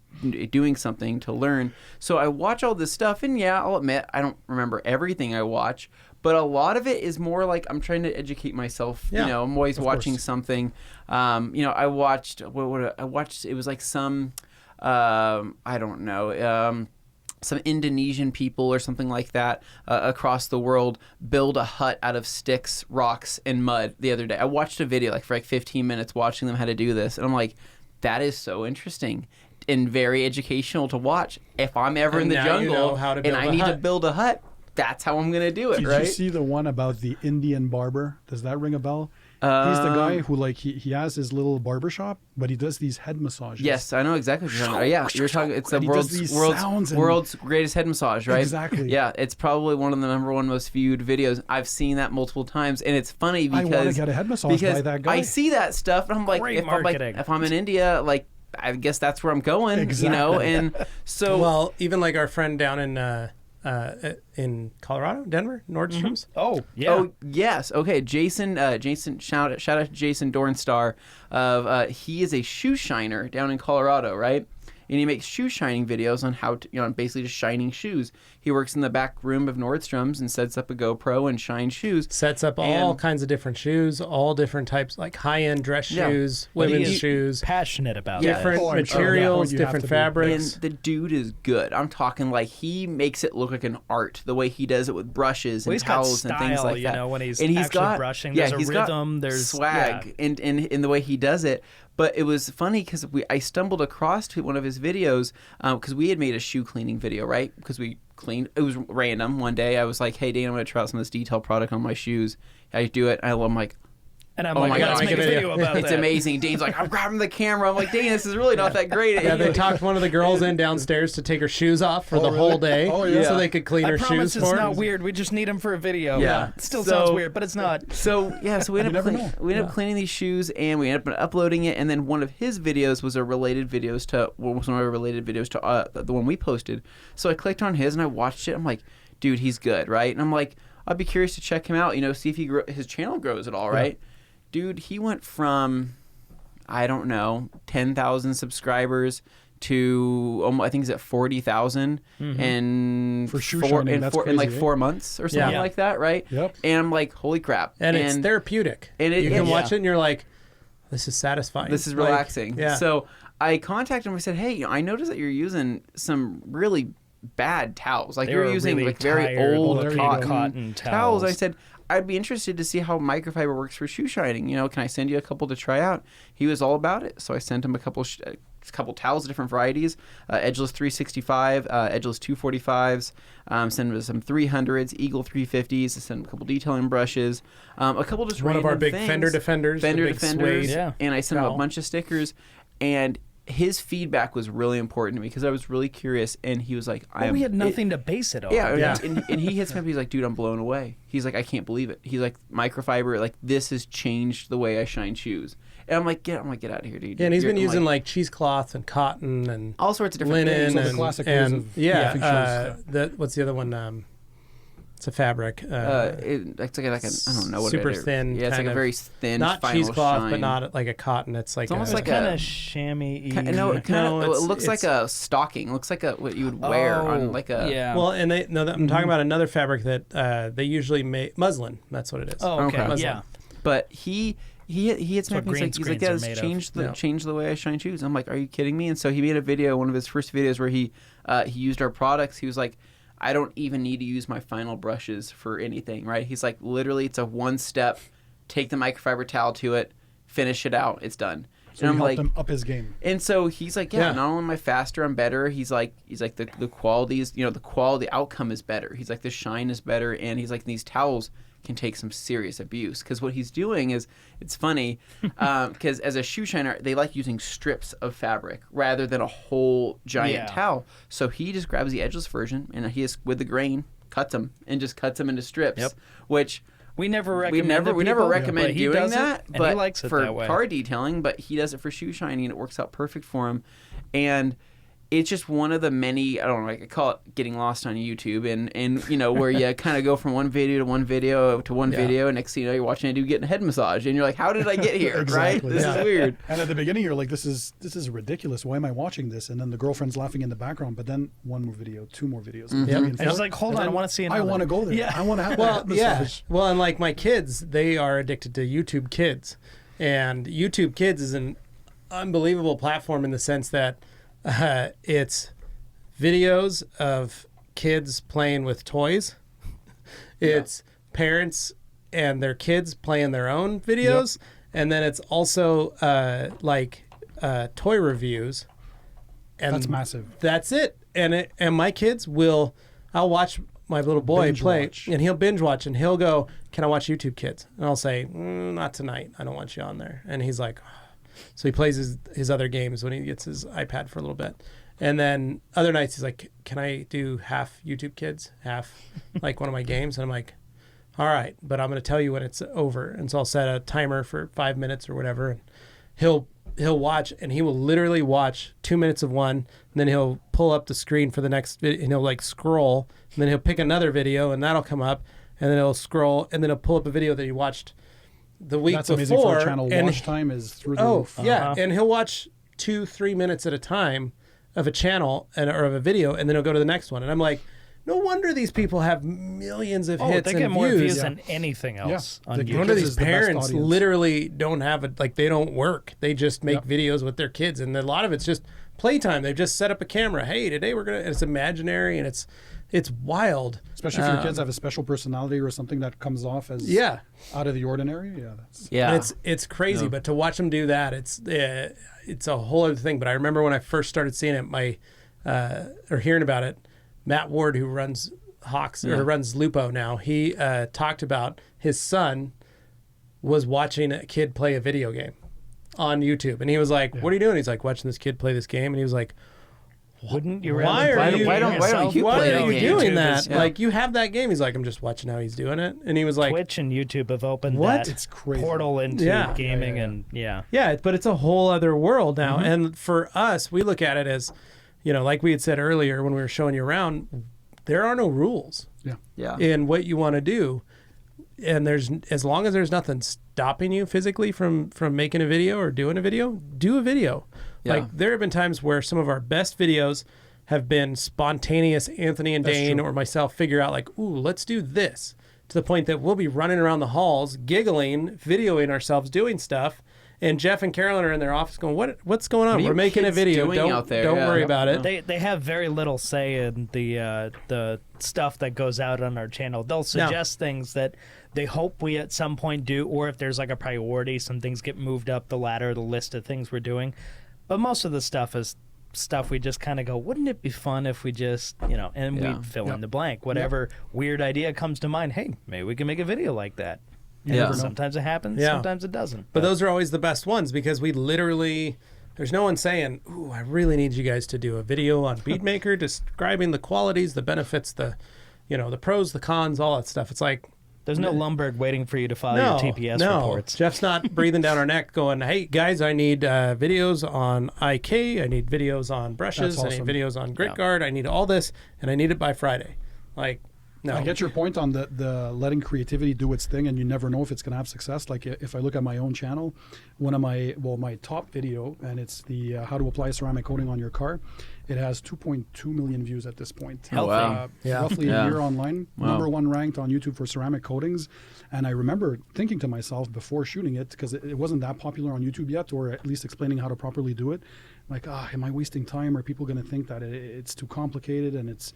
doing something to learn. So I watch all this stuff, and I'll admit I don't remember everything I watch, but a lot of it is more like I'm trying to educate myself. You know, I'm always watching something. You know, I watched it was like some I don't know. Some Indonesian people or something like that across the world build a hut out of sticks, rocks, and mud the other day. I watched a video for 15 minutes watching them how to do this, and I'm like, that is so interesting and very educational to watch. If I'm ever in the jungle and I need to build a hut, that's how I'm going to do it, right? Did you see the one about the Indian barber? Does that ring a bell? He's the guy who he has his little barber shop, but he does these head massages. Yes, I know exactly what you're talking about. Yeah, you're talking. It's the world's greatest head massage, right? Exactly. Yeah, it's probably one of the #1 most viewed videos. I've seen that multiple times, and it's funny because I want to get a head massage by that guy. I see that stuff, and I'm like, if I'm in India, like, I guess that's where I'm going, you know, and so. Well, even like our friend down in Colorado, Denver, Nordstrom's. Mm-hmm. Oh, yeah. Oh, yes. Okay, Jason. Shout out to Jason Dornstar. He is a shoe shiner down in Colorado, right? And he makes shoe shining videos on how to, basically just shining shoes. He works in the back room of Nordstrom's and sets up a GoPro and shines shoes. Sets up all kinds of different shoes, all different types, like high-end dress shoes, women's shoes. Passionate about different materials, different fabrics. And the dude is good. I'm talking like he makes it look like an art, the way he does it with brushes and towels and things like that. You know, when he's actually brushing, there's a rhythm, there's swag in the way he does it. But it was funny because I stumbled across one of his videos because we had made a shoe cleaning video, right? Because we cleaned. It was random. One day I was like, "Hey, Dane, I'm going to try out some of this detail product on my shoes." I do it. I'm like, and I'm like, let's make a video about it's that. amazing. Dane's like, I'm grabbing the camera. I'm like, Dane, this is really not that great. Yeah, they talked one of the girls in downstairs to take her shoes off for the whole day so they could clean her shoes for her. I promise it's not weird. We just need them for a video. Yeah. It still sounds weird, but it's not. So we ended up cleaning these shoes, and we ended up uploading it, and then one of his videos was one of our related videos to the one we posted. So I clicked on his, and I watched it. I'm like, dude, he's good, right? And I'm like, I'd be curious to check him out, see if his channel grows at all, right? Dude, he went from, I don't know, 10,000 subscribers to I think he's at 40,000 and for shoe shining, in like 4 months or something like that, right? Yep. And I'm like, holy crap! And it's therapeutic. And you can watch it, and you're like, this is satisfying. This is relaxing. So I contacted him. I said, hey, I noticed that you're using some really bad towels. Like you're using really very old cotton towels. I said, I'd be interested to see how microfiber works for shoe shining. Can I send you a couple to try out? He was all about it. So I sent him a couple couple towels, different varieties, edgeless 365, edgeless 245s, send them some 300s, Eagle 350s, send them a couple detailing brushes, a couple just One of our big things. Fender Defenders. Fender the big Defenders, suede. Yeah. and I sent him a bunch of stickers, and his feedback was really important to me because I was really curious, and he was like, we had nothing to base it on. Yeah, Yeah. And he hits me up. He's like, dude, I'm blown away. He's like, I can't believe it. He's like, microfiber, like this has changed the way I shine shoes. And I'm like, get out of here, dude. Yeah, and he's been I'm using like cheesecloth and cotton and all sorts of different linen things. So the and, classic ways and of yeah, making shoes. what's the other one? It's a fabric. It's like I don't know what super it is. thin. Yeah, it's like kind a of- very thin, not final cheesecloth, shine. but not like a cotton. It's like almost a, like kind a- of chamois-y. No, it it's- looks like a stocking. It looks like what you would wear on like a. yeah. Well, and I'm talking about another fabric that they usually make muslin. That's what it is. Oh, okay. Okay. Yeah. But he hits me what up. green He's like, screens are yeah, made it's of. changed the way I shine shoes. I'm like, are you kidding me? And so he made a video, one of his first videos, where he used our products. He was like, I don't even need to use my final brushes for anything, right? He's like, literally, it's a one step. Take the microfiber towel to it, finish it out, it's done. So and you I'm helped like, him up his game. and so he's like, yeah, not only am I faster, I'm better. He's like the qualities, the quality outcome is better. He's like the shine is better, and he's like these towels can take some serious abuse because what he's doing is it's funny because as a shoe shiner they like using strips of fabric rather than a whole giant towel. So he just grabs the edgeless version and he just with the grain cuts them into strips. Yep. Which We never recommend we never recommend but he doing does it, that, and but he likes it for that way. car detailing, but he does it for shoe shining and it works out perfect for him. And it's just one of the many, I don't know, I call it getting lost on YouTube and where you kind of go from one video to one video and next thing you know you're watching a dude getting a head massage and you're like, how did I get here? Right? Exactly. This is weird. And at the beginning, you're like, this is ridiculous. Why am I watching this? And then the girlfriend's laughing in the background. But then one more video, two more videos, three and And four. she's like, hold on, I want to see I another. want to go there. Yeah. I want to have Well, that yeah. massage. Well, and like my kids, they are addicted to YouTube Kids, and YouTube Kids is an unbelievable platform in the sense that it's videos of kids playing with toys. It's parents and their kids playing their own videos, and then it's also toy reviews. And That's massive. That's it. And my kids I'll watch my little boy Binge play, watch. and he'll binge watch, and he'll go, "Can I watch YouTube Kids?" And I'll say, "Not tonight. I don't want you on there." And he's like, so he plays his other games when he gets his iPad for a little bit. And then other nights he's like, "Can I do half YouTube Kids, half like one of my games?" And I'm like, "All right, but I'm going to tell you when it's over." And so I'll set a timer for 5 minutes or whatever, and he'll watch, and he will literally watch 2 minutes of one, and then he'll pull up the screen for the next video, and he'll like scroll, and then he'll pick another video, and that'll come up, and then he'll scroll, and then he'll pull up a video that he watched the week That's before. amazing for a channel. and Watch time is through the roof. yeah, and he'll watch 2-3 minutes at a time of a channel or of a video, and then he'll go to the next one. And I'm like, no wonder these people have millions of hits they and get more views. views than anything else on The YouTube. No wonder Kids these is the best parents audience. literally don't have it. Like, they don't work. They just make Yep. videos with their kids, and a lot of it's just playtime. They've just set up a camera. Hey, today we're gonna. And it's imaginary, and it's wild. Especially if your kids have a special personality or something that comes off as out of the ordinary. Yeah, that's Yeah. And it's crazy, but to watch them do that, it's a whole other thing. But I remember when I first started seeing it, or hearing about it, Matt Ward, who runs Hawks or runs Lupo now, he talked about his son was watching a kid play a video game on YouTube, and he was like, "What are you doing?" He's like, "Watching this kid play this game," and he was like, Wouldn't you Why rather are play you- the why game don't yourself? you "Why play are the you game? doing YouTube that? is- Like, you have that game." He's like, "I'm just watching how he's doing it," and he was like, Twitch and YouTube have opened What? that It's crazy. portal into Yeah. gaming, Yeah. and Yeah, but it's a whole other world now. And for us, we look at it as, like we had said earlier when we were showing you around, there are no rules Yeah. in what you want to do. And as long as there's nothing stopping you physically from making a video or doing a video, do a video. Yeah. Like, there have been times where some of our best videos have been spontaneous. Anthony and That's Dane true. or myself figure out, like, ooh, let's do this, to the point that we'll be running around the halls, giggling, videoing ourselves doing stuff. And Jeff and Carolyn are in their office going, what's going on? What are We're you making a kids video. doing Don't out there? don't Yeah. worry Yep. about it. they have very little say in the stuff that goes out on our channel. They'll suggest things that they hope we at some point do, or if there's like a priority, some things get moved up the ladder, the list of things we're doing. But most of the stuff is stuff we just kind of go, wouldn't it be fun if we just, and Yeah. we fill in the blank. Whatever weird idea comes to mind, hey, maybe we can make a video like that. You Yeah. never know. Sometimes it happens, Yeah. sometimes it doesn't. But those are always the best ones because we literally, there's no one saying, ooh, I really need you guys to do a video on BeatMaker describing the qualities, the benefits, the pros, the cons, all that stuff. It's like, There's no Lumberg waiting for you to file no, your TPS no. reports. Jeff's not breathing down our neck going, hey, guys, I need videos on IK. I need videos on brushes. That's I need awesome. videos on Grit Yeah. Guard. I need all this, and I need it by Friday. Like, no. I get your point on the letting creativity do its thing, and you never know if it's going to have success. Like if I look at my own channel, one of my top video, and it's the how to apply ceramic coating on your car. It has 2.2 million views at this point. Healthy. Wow. Yeah. Roughly Yeah. a year online. Wow. #1 ranked on YouTube for ceramic coatings. And I remember thinking to myself before shooting it, because it wasn't that popular on YouTube yet, or at least explaining how to properly do it. Like, am I wasting time? Are people going to think that it's too complicated and it's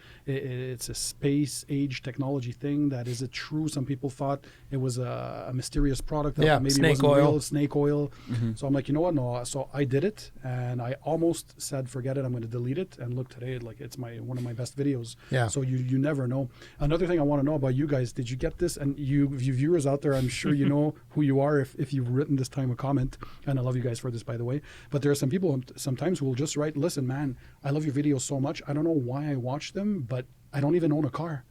a space age technology thing? That is it true? Some people thought it was a mysterious product that maybe snake wasn't oil. real, snake oil. So I'm like, you know what? No. So I did it, and I almost said, forget it. I'm going to delete it. And look today, like it's one of my best videos. Yeah. So you never know. Another thing I want to know about you guys: did you get this? And you viewers out there, I'm sure you know who you are if you've written this time a comment. And I love you guys for this, by the way. But there are some people sometimes who will just write, listen, man, I love your videos so much. I don't know why I watch them, but I don't even own a car.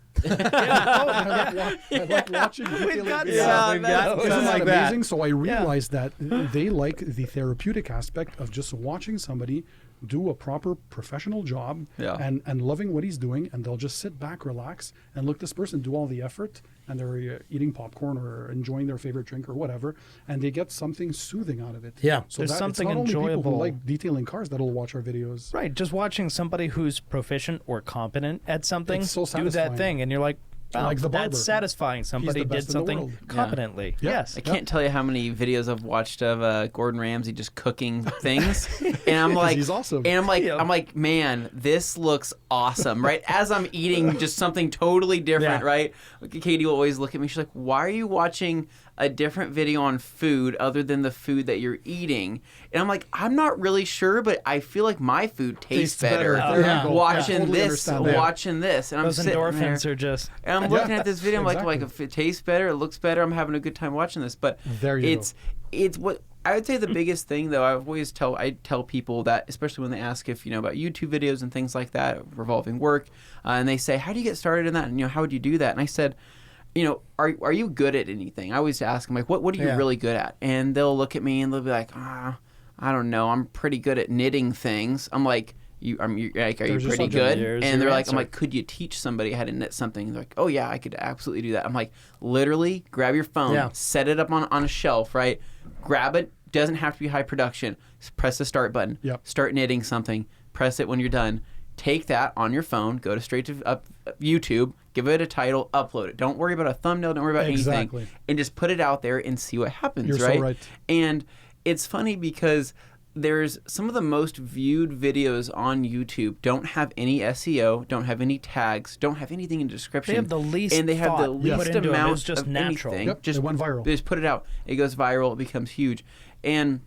I like watching detailing got videos. Yeah, we've that's- got Isn't something that like that. amazing? So I realized that they like the therapeutic aspect of just watching somebody do a proper professional job Yeah. and loving what he's doing, and they'll just sit back, relax, and look this person do all the effort, and they're eating popcorn or enjoying their favorite drink or whatever, and they get something soothing out of it. Yeah. So There's that, something it's not only people enjoyable. who like detailing cars that'll watch our videos. Right, just watching somebody who's proficient or competent at something It's so do that satisfying. thing, and you're like, wow, Like the barber. that's satisfying. Somebody the did best in the something world. competently. Yeah. Yes. I can't tell you how many videos I've watched of Gordon Ramsay just cooking things, and I'm like, he's awesome. And I'm like, Yeah. I'm like, man, this looks awesome, right? As I'm eating just something totally different, Yeah. right? Katie will always look at me. She's like, why are you watching a different video on food other than the food that you're eating? And I'm like, I'm not really sure, but I feel like my food tastes better. There Yeah. you go. Watching I totally this, understand that. watching this, and I'm Those sitting there. endorphins are just. And I'm looking Yeah, at this video. I'm exactly. like, if it tastes better, it looks better. I'm having a good time watching this. But There you it's what I would say the biggest thing, though. I tell people that, especially when they ask if about YouTube videos and things like that revolving work, and they say, how do you get started in that? And how would you do that? And I said, are you good at anything? I always ask them, like, what are you Yeah. really good at? And they'll look at me and they'll be like, I don't know. I'm pretty good at knitting things. I'm like, are you There's your pretty subject. good? There's And your they're like, answer. I'm like, could you teach somebody how to knit something? And they're like, oh yeah, I could absolutely do that. I'm like, literally grab your phone, Yeah. set it up on a shelf, right? Grab it. Doesn't have to be high production. Press the start button. Yep. Start knitting something. Press it when you're done. Take that on your phone. Go straight to YouTube. Give it a title. Upload it. Don't worry about a thumbnail. Don't worry about Exactly. anything. And just put it out there and see what happens. You're so right? right. And it's funny because there's some of the most viewed videos on YouTube don't have any SEO, don't have any tags, don't have anything in the description. They have the least and they have the thought least put into them. amount It's just of natural. anything. Yep, Just it went viral. They just put it out. It goes viral. It becomes huge. And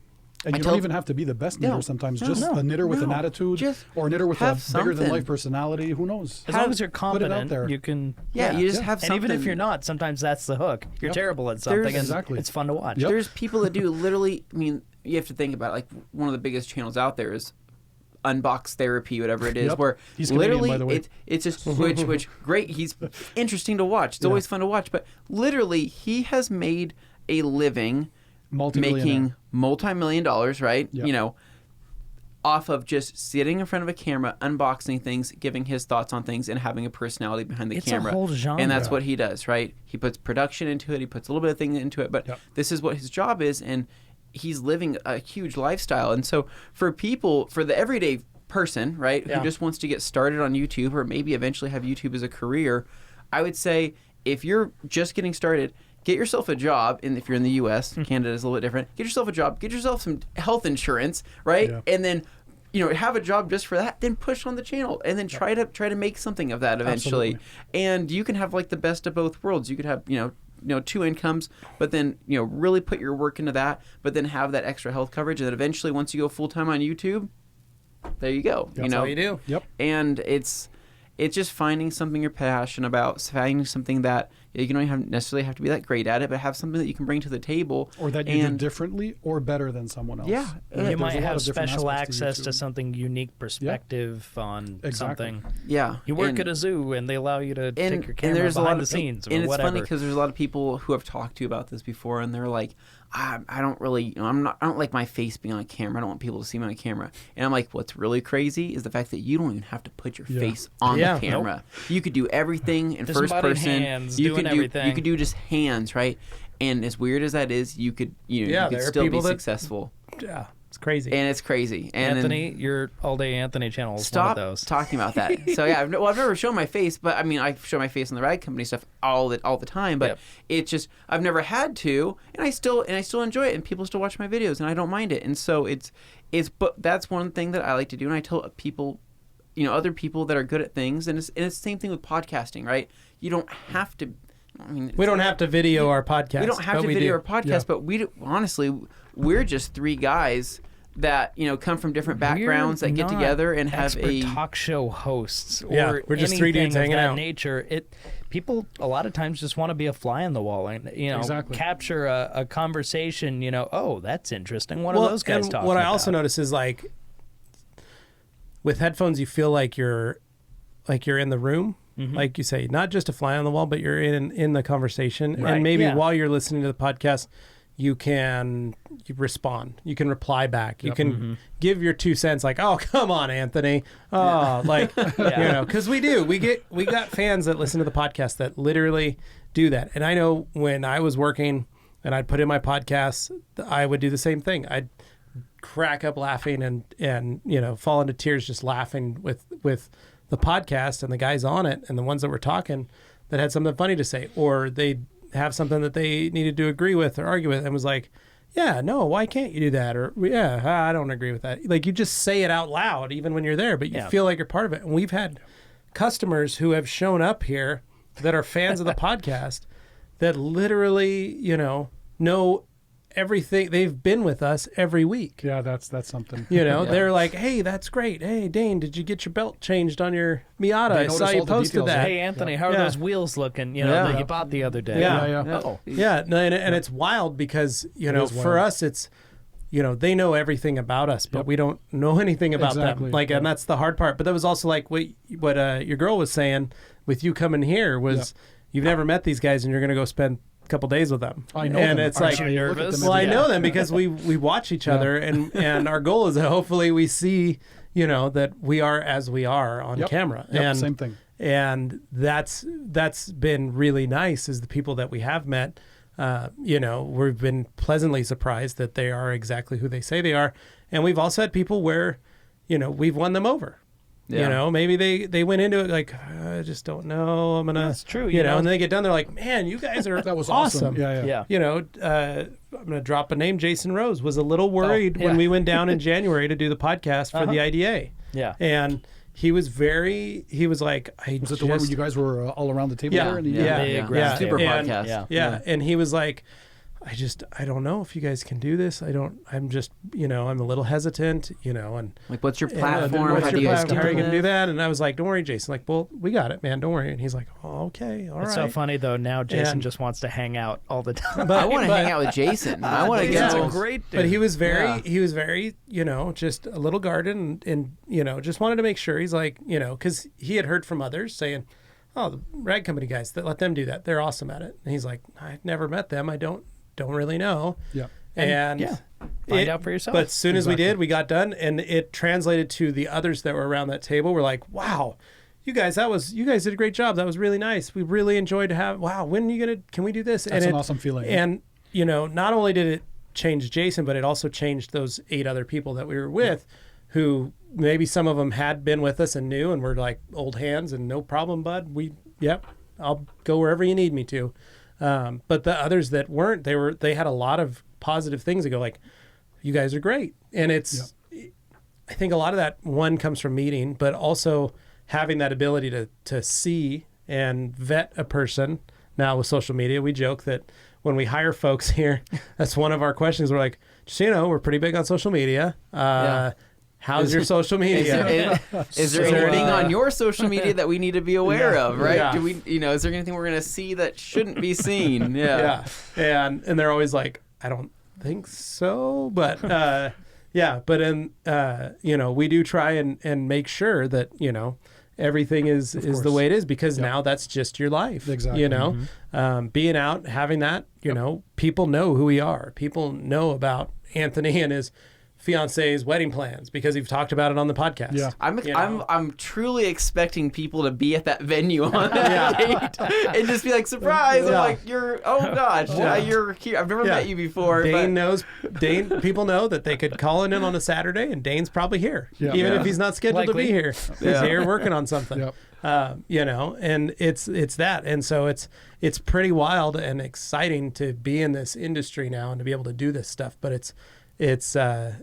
And I you tell- don't even have to be the best knitter No, sometimes. no, just no, a knitter with an no. attitude, Just or a knitter with a have bigger than something. life personality. Who knows? As long as you're Put it out competent, there. you can. yeah, you just yeah. have And something. even if you're not, sometimes that's the hook. You're Yep. terrible at something, and Exactly. it's fun to watch. Yep. There's people that do literally. I mean, you have to think about it, like one of the biggest channels out there is Unbox Therapy, whatever it is, Yep. where He's Canadian, literally by the way. it's just which great. He's interesting to watch. It's always fun to watch, but literally he has made a living making multi-million dollars, right? Yep. Off of just sitting in front of a camera, unboxing things, giving his thoughts on things, and having a personality behind the It's a camera. whole genre. And that's what he does, right? He puts production into it. He puts a little bit of thing into it, but Yep. this is what his job is, and he's living a huge lifestyle. And so for people, for the everyday person, right, Yeah. who just wants to get started on YouTube or maybe eventually have YouTube as a career, I would say if you're just getting started, get yourself a job. And if you're in the U.S., Canada is a little bit different. Get yourself a job. Get yourself some health insurance, right? Yeah. And then have a job just for that. Then push on the channel, and then try to make something of that eventually. Absolutely. And you can have like the best of both worlds. You could have two incomes, but then really put your work into that, but then have that extra health coverage, and then eventually once you go full time on YouTube, there you go. That's all you do. Yep. And it's just finding something you're passionate about, finding something that you don't necessarily have to be that great at it, but have something that you can bring to the table. Or that you do differently or better than someone else. Yeah. You might There's a lot have of different special aspects access YouTube. to something unique perspective on something. Yeah. You work at a zoo and they allow you to take your camera there's behind a lot the of, scenes or and it's whatever. funny because there's a lot of people who have talked to you about this before, and they're like, I don't really, I don't like my face being on camera. I don't want people to see me on camera. And I'm like, what's really crazy is the fact that you don't even have to put your face on the camera. You could do everything in first person. Hands, you doing could do everything. You could do just hands, right? And as weird as that is, you could you could still be successful. Yeah, it's crazy. And it's crazy. And Anthony, your All Day Anthony channel is one of stop those. talking about that. So yeah, I've never shown my face, but I mean, I show my face on the Rag Company stuff all the time. But it's just I've never had to, and I still enjoy it, and people still watch my videos, and I don't mind it. And so but that's one thing that I like to do, and I tell people, other people that are good at things, and it's the same thing with podcasting, right? You don't have to. I mean, we don't have to video our podcast. We don't have to video our podcast, but honestly, we're just three guys that come from different backgrounds that get together and have a talk show hosts or we're just three dudes hanging out. Nature. People a lot of times just want to be a fly on the wall and capture a conversation. Oh, that's interesting. What are those guys talking about? What I also notice is like with headphones, you feel like you're in the room. Mm-hmm. Like you say, not just a fly on the wall, but you're in the conversation. Right. And maybe while you're listening to the podcast, you respond. You can reply back. You can give your 2 cents like, oh, come on, Anthony. Oh, because we do. We got fans that listen to the podcast that literally do that. And I know when I was working and I'd put in my podcasts, I would do the same thing. I'd crack up laughing and fall into tears just laughing with the podcast and the guys on it and the ones that were talking that had something funny to say, or they have something that they needed to agree with or argue with, and was like, yeah, no, why can't you do that? Or I don't agree with that. Like you just say it out loud even when you're there, but you feel like you're part of it. And we've had customers who have shown up here that are fans of the podcast that literally, know everything. They've been with us every week. Yeah, that's something. They're like, hey, that's great. Hey, Dane, did you get your belt changed on your Miata? I saw you posted that. Hey, Anthony, how are those wheels looking? That you bought the other day. And it's wild because for us, it's they know everything about us, but we don't know anything about them. And that's the hard part. But that was also like what your girl was saying with you coming here was you've never met these guys and you're going to go spend couple days with them. I know and them. It's like nervous. Well, I know them because we watch each other and our goal is that hopefully we see that we are as we are on camera. And same thing. And that's been really nice is the people that we have met. We've been pleasantly surprised that they are exactly who they say they are, and we've also had people where we've won them over. Maybe they went into it like, I just don't know. I'm gonna. That's true. And then they get done. They're like, man, you guys are that was awesome. Yeah. I'm gonna drop a name. Jason Rose was a little worried when we went down in January to do the podcast for the IDA. Yeah. And he was like, was it the one where you guys were all around the table there? Super podcast. Yeah. And he was like, I don't know if you guys can do this. I'm just, I'm a little hesitant, and like, what's your platform? How are you going to do that? And I was like, don't worry, Jason. Like, well, we got it, man. Don't worry. And he's like, oh, okay. All right. It's so funny though. Now Jason just wants to hang out all the time. I want to hang out with Jason. I want to Jason's go. a great dude. But he was very, just a little guarded and just wanted to make sure. He's like, because he had heard from others saying, oh, the Rag Company guys, let them do that. They're awesome at it. And he's like, I've never met them. I don't really know. Yeah. And find out for yourself. But as soon as we did, we got done, and it translated to the others that were around that table. We're like, wow, you guys did a great job. That was really nice. We really enjoyed can we do this? That's an awesome feeling. And, not only did it change Jason, but it also changed those 8 other people that we were with who maybe some of them had been with us and knew and were like old hands and no problem, bud. I'll go wherever you need me to. But the others that weren't, they had a lot of positive things that go like, you guys are great. And I think a lot of that one comes from meeting, but also having that ability to see and vet a person now with social media. We joke that when we hire folks here, that's one of our questions. We're like, just so you know, we're pretty big on social media. How's your social media? Is there anything on your social media that we need to be aware of, right? Yeah. Do we, is there anything we're going to see that shouldn't be seen? Yeah. And they're always like, I don't think so, but but we do try and make sure that, everything is the way it is, because now that's just your life. Exactly. Being out, having that, people know who we are. People know about Anthony and his fiance's wedding plans because you've talked about it on the podcast. Yeah. I'm truly expecting people to be at that venue on that date and just be like, surprise! I'm like, oh gosh, you're here. I've never met you before. Dane. People know that they could call in on a Saturday, and Dane's probably here, even if he's not scheduled to be here. He's here working on something. Yep. And it's that, and so it's pretty wild and exciting to be in this industry now and to be able to do this stuff. But it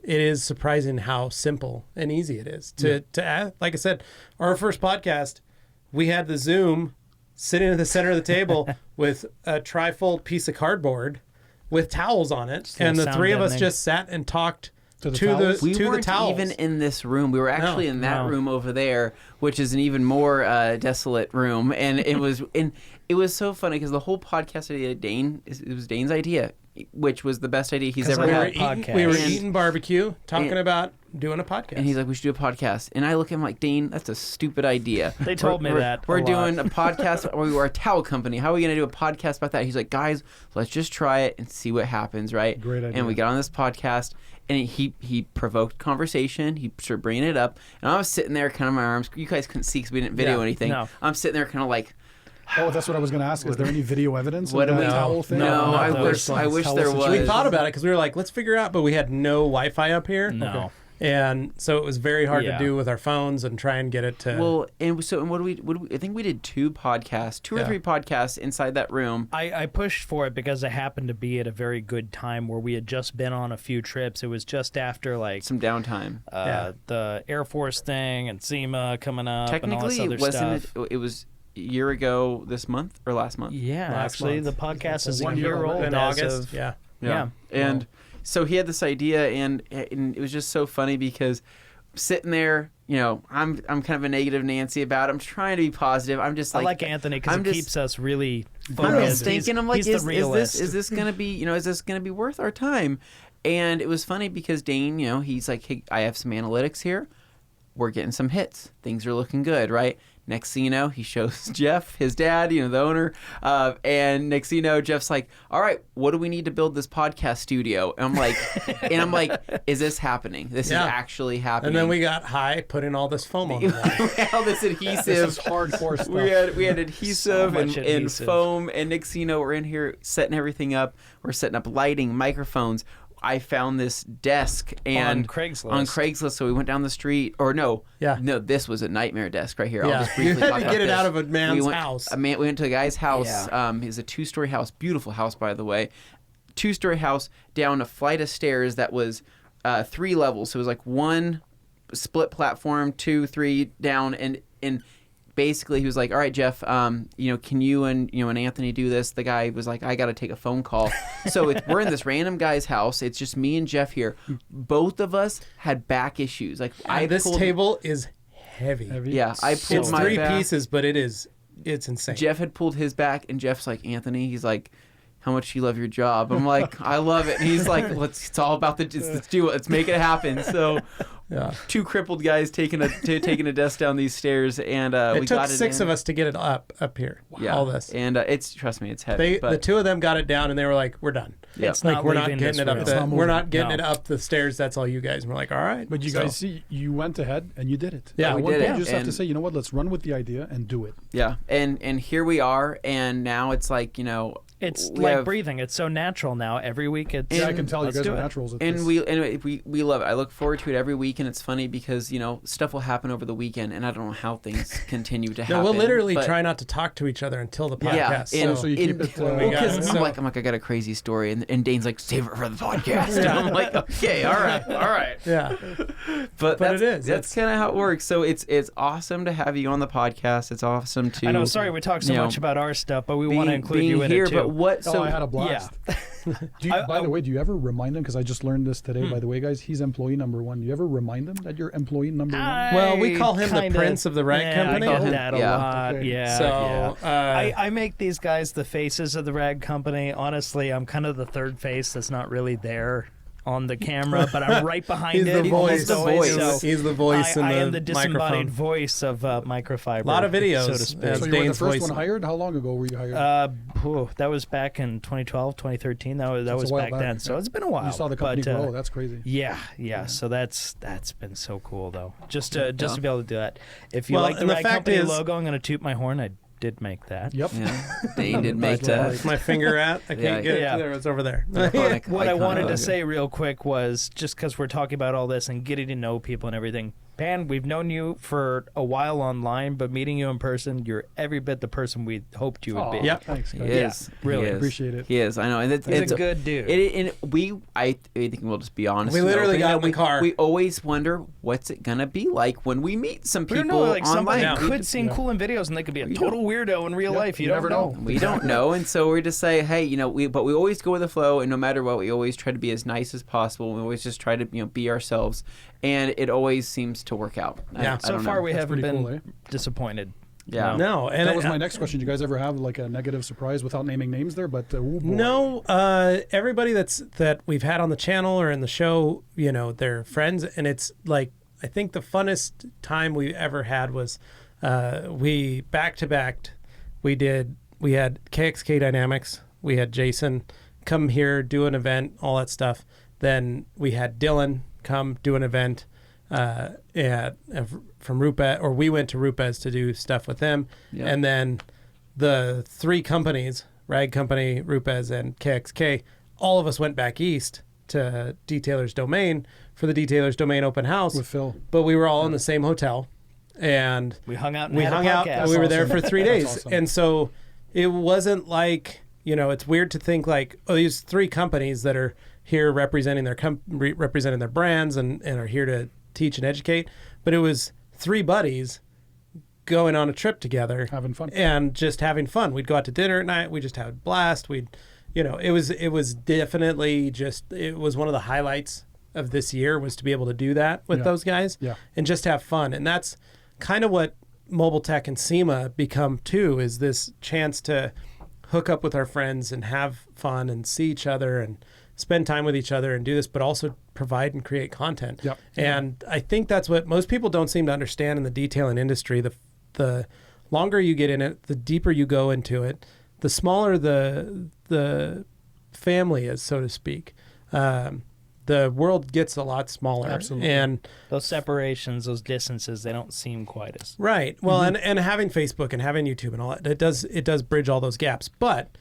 is surprising how simple and easy it is to add. Like I said, our first podcast, we had the Zoom sitting at the center of the table with a trifold piece of cardboard with towels on it, and the three of us just sat and talked to the towels. Even in this room. We were actually in that room over there, which is an even more desolate room, and it was so funny because the whole podcast idea, it was Dane's idea, which was the best idea he's ever had. We were eating barbecue, talking about doing a podcast. And he's like, we should do a podcast. And I look at him like, Dane, that's a stupid idea. They told me that. We're doing a podcast. We're a towel company. How are we going to do a podcast about that? He's like, guys, let's just try it and see what happens, right? Great idea. And we got on this podcast, and he provoked conversation. He started bringing it up. And I was sitting there kind of my arms. You guys couldn't see because we didn't video anything. No. I'm sitting there kind of like, Oh, that's what I was going to ask. Is there any video evidence What of do that we- towel thing? No, not I those wish Towel there situation. was. We thought about it because we were like, let's figure out, but we had no Wi-Fi up here. No. And so it was very hard to Yeah. do with our phones and try and get it to. Well, and what do we? I think we did two or three podcasts inside that room. I pushed for it because I happened to be at a very good time where we had just been on a few trips. It was just after Some downtime. the Air Force thing and SEMA coming up and all this Technically, other it wasn't. stuff. It was a year ago this month or last month. Yeah, Last actually, month. the podcast is a 1 year year old in as August. of- Yeah. Yeah. And so he had this idea, and it was just so funny because sitting there, I'm kind of a negative Nancy about it. I'm trying to be positive. I'm just I like, like Anthony because he keeps us really focused. I'm just thinking, I'm like, he's the realist. is this gonna be, is this gonna be worth our time? And it was funny because Dane, he's like, hey, I have some analytics here. We're getting some hits. Things are looking good, right? Next thing you know, he shows Jeff, his dad, the owner, and next thing you know, Jeff's like, all right, what do we need to build this podcast studio? And I'm like, is this happening? This is actually happening. And then we got high, putting all this foam on the wall. We had all this adhesive. This is hardcore stuff. We had adhesive much and adhesive. foam, and next thing you know, we're in here setting everything up. We're setting up lighting, microphones. I found this desk and On Craigslist. So we went down the street, this was a nightmare desk right here. I'll just You briefly had talk to about get it this. out of a man's we house. went to a guy's house. It's a 2-story house, beautiful house by the way. 2-story house down a flight of stairs that was 3 levels. So it was like one split platform, 2, 3 down, and basically he was like, all right, Jeff, can you and Anthony do this? The guy was like, I got to take a phone call. So we're in this random guy's house. It's just me and Jeff here. Both of us had back issues. Like This table is heavy. Yeah, I pulled It's my 3 back. pieces, but it's insane. Jeff had pulled his back, and Jeff's like, Anthony, he's like, how much do you love your job? I'm like, I love it. And he's like, it's all about let's do it. Let's make it happen. So 2 crippled guys taking a desk down these stairs, and it we took got it 6 in. of us to get it up here. Yeah, All this. and trust me, it's heavy. The 2 of them got it down, and they were like, "We're done. Yeah. It's Like not we're not leaving getting this it up. room. We're not getting No. it up the stairs. That's all you guys." And we're like, "All right." But you guys see, you went ahead and you did it. Yeah, At we one did point, it. You just have to And- say, you know what? Let's run with the idea and do it. Yeah, and here we are, and now it's like It's we like have- breathing. It's so natural now. Every week, it's Yeah, I can tell you let's guys do are it. naturals at And this. we love it. I look forward to it every week, and it's funny because stuff will happen over the weekend, and I don't know how things continue to happen. No, we'll literally but- try not to talk to each other until the podcast. Yeah, and, So you keep it, well, we got 'cause it. I'm So- like, I got a crazy story, and Dane's like, save it for the podcast. And I'm like, okay, all right. Yeah. But But that's kind of how it works. So it's awesome to have you on the podcast. It's awesome to. I know. Sorry, we talk so you know, much about our stuff, but we want to being- include being you in here. it too. But what? Oh, So I had a blast. By the way, do you ever remind him? Because I just learned this today. By the way, guys, he's employee number 1. Do you ever remind him that you're employee number 1? Well, we call him the kinda- prince of the rag yeah, company. I Call get him- that a yeah. lot. Okay. Yeah. So, yeah. I make these guys the faces of the rag company. Honestly, I'm kind of the third face that's not really there on the camera, but I'm right behind He's it. the almost voice. always, Voice. so He's the voice I in am the the disembodied microphone. voice of microfiber. A lot of videos, so to speak. as So you were the Dane's first voice. one hired? How long ago were you hired? That was back in 2012, 2013. That It's was a while back back, then. So yeah. it's been a while. you saw the company but, grow. That's crazy. Yeah. So that's been so cool though. Just to be able to do that. If you Well, like the and the rag fact company is- logo, I'm going to toot my horn. I did make that. Yep. yeah, Dane did make That's what I that. like. My finger at. I can't Yeah, get yeah. it. There, it's over there. Iconic- What I iconic wanted logo. to say real quick was just because we're talking about all this and getting to know people and everything. Pan, we've known you for a while online, but meeting you in person, you're every bit the person we hoped you would be. Aw, Yep. Thanks, He guys. is. really He is. appreciate it. He is. I know, and He's it's a good dude. I think we'll just be honest. We and literally open got that in the we, car. We always wonder what's it gonna be like when we meet some we people don't know, like somebody online. Yeah. could seem cool in videos and they could be a total weirdo in real Yep, life. You, you don't never know. know. We don't know, and so we just say, hey, but we always go with the flow, and no matter what, we always try to be as nice as possible. We always just try to be ourselves, and it always seems to work out. Yeah. So don't far, know. we That's haven't pretty been cool, eh? disappointed. Yeah. No, and That was my next question. Do you guys ever have like a negative surprise without naming names there? But oh boy. No, everybody that we've had on the channel or in the show, they're friends, and it's like I think the funnest time we ever had was we back to backed. We had KXK Dynamics, we had Jason come here, do an event, all that stuff. Then we had Dylan come do an event from Rupes, or we went to Rupes to do stuff with them, Yeah. and then the three companies, Rag Company, Rupes, and KXK, all of us went back east to Detailer's Domain for the Detailer's Domain open house. With Phil. But we were all in the same hotel, and We hung out and we had hung a out. podcast. And we were there awesome. for 3 That's days, awesome. and so it wasn't like it's weird to think like, oh, these three companies that are here representing their representing their brands and are here to teach and educate, but it was three buddies going on a trip together, Having fun. and just having fun. We'd go out to dinner at night. We just had a blast. It was definitely it was one of the highlights of this year was to be able to do that with Yeah. those guys Yeah. and just have fun. And that's kind of what Mobile Tech and SEMA become too, is this chance to hook up with our friends and have fun and see each other and spend time with each other and do this, but also provide and create content. Yep. And I think that's what most people don't seem to understand in the detailing industry. The longer you get in it, the deeper you go into it, the smaller the family is, so to speak. The world gets a lot smaller. Absolutely. And Those separations, those distances, they don't seem quite as. right. Well, and having Facebook and having YouTube and all that, it does bridge all those gaps. But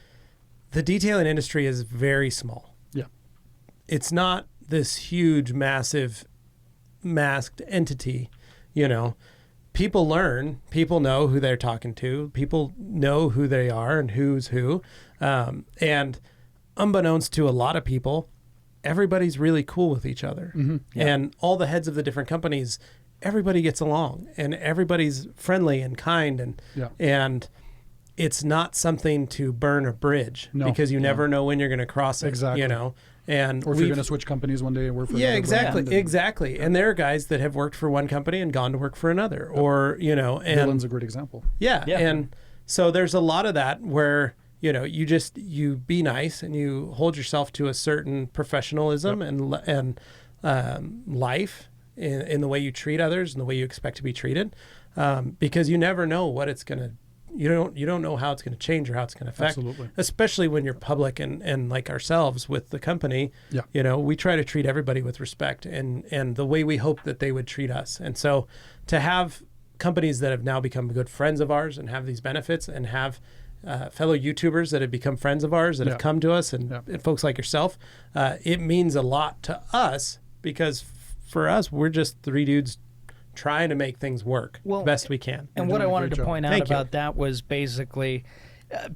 the detailing industry is very small. Yeah. It's not this huge, massive, masked entity. People learn. People know who they're talking to. People know who they are and who's who. And unbeknownst to a lot of people, everybody's really cool with each other. And all the heads of the different companies, everybody gets along and everybody's friendly and kind. Yeah. And it's not something to burn a bridge No. because you never know when you're going to cross it. Exactly. And Or if you're going to switch companies one day and work for yeah, another exactly, brand, and exactly. And there are guys that have worked for one company and gone to work for another, or and Dylan's a great example. yeah, Yeah. and so there's a lot of that where you be nice and you hold yourself to a certain professionalism and life in the way you treat others and the way you expect to be treated, because you never know what it's gonna. You don't know how it's going to change or how it's going to affect. Absolutely. Especially when you're public and like ourselves with the company. Yeah. We try to treat everybody with respect and the way we hope that they would treat us. And so to have companies that have now become good friends of ours and have these benefits and have fellow YouTubers that have become friends of ours that have come to us, and folks like yourself. It means a lot to us because for us, we're just three dudes trying to make things work the best we can. And You're what I doing a wanted great to job. point out Thank you. about that was basically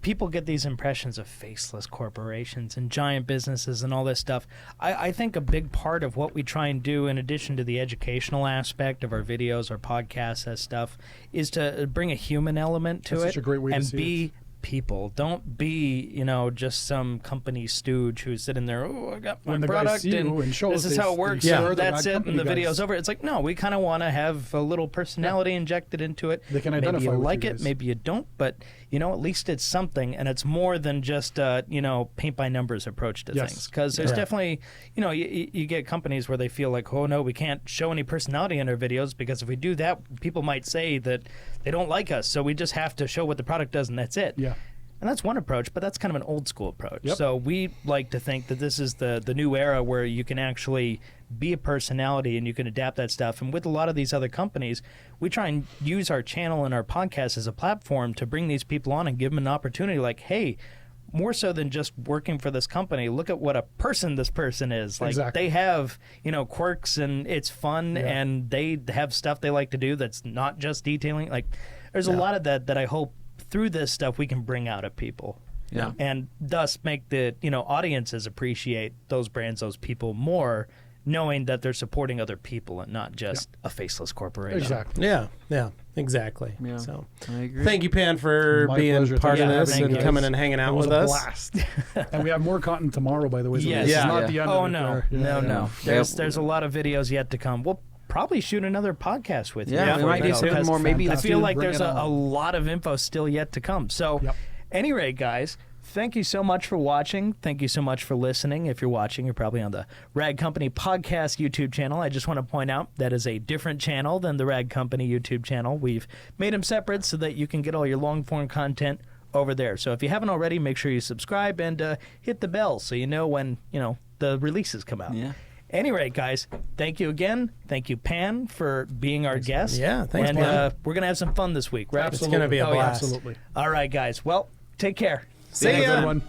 people get these impressions of faceless corporations and giant businesses and all this stuff. I think a big part of what we try and do, in addition to the educational aspect of our videos, our podcasts, that stuff, is to bring a human element to That's it such a great way to and see be people. Don't be, just some company stooge who's sitting there, oh, I got my When the guys product see you and show this us is they- how it they works, see and they're the that's Rag it, and Company the video's guys. over. It's like, no, we kind of want to have a little personality injected into it. They can Maybe identify you with you like it, guys. maybe you don't, but at least it's something, and it's more than just paint by numbers approach to Yes. things. Because there's definitely, you get companies where they feel like, oh no, we can't show any personality in our videos because if we do that, people might say that they don't like us. So we just have to show what the product does, and that's it. Yeah. And that's one approach, but that's kind of an old school approach. Yep. So we like to think that this is the new era where you can actually be a personality and you can adapt that stuff. And with a lot of these other companies, we try and use our channel and our podcast as a platform to bring these people on and give them an opportunity like, hey, more so than just working for this company, look at what a person this person is. Like Exactly. they have, quirks and it's fun and they have stuff they like to do that's not just detailing. Like there's a lot of that I hope through this stuff we can bring out of people. Yeah. And thus make the, audiences appreciate those brands, those people more, knowing that they're supporting other people and not just a faceless corporation. Exactly. Yeah, exactly. Yeah. So I agree. thank you, Pan, for My being pleasure. part of Yeah, this thank and you. coming and hanging It out was with a us. blast. And we have more content tomorrow, by the way. So Yes. this Yeah. is not the end Oh of it no, there. Yeah. no. There's a lot of videos yet to come. We'll probably shoot another podcast with you. Yeah, we before might you do go, some 'cause more. Maybe I feel like Bring there's it a on. lot of info still yet to come. So, Yep. anyway, guys, thank you so much for watching. Thank you so much for listening. If you're watching, you're probably on the Rag Company Podcast YouTube channel. I just want to point out that is a different channel than the Rag Company YouTube channel. We've made them separate so that you can get all your long-form content over there. So if you haven't already, make sure you subscribe and hit the bell so you know when, the releases come out. Yeah. Anyway, guys, thank you again. Thank you, Pan, for being our guest. Yeah, thanks, And Pan. we're going to have some fun this week, right? It's gonna be a Oh, yeah. blast. Absolutely. All right, guys. Well, take care. See Have a ya. good one.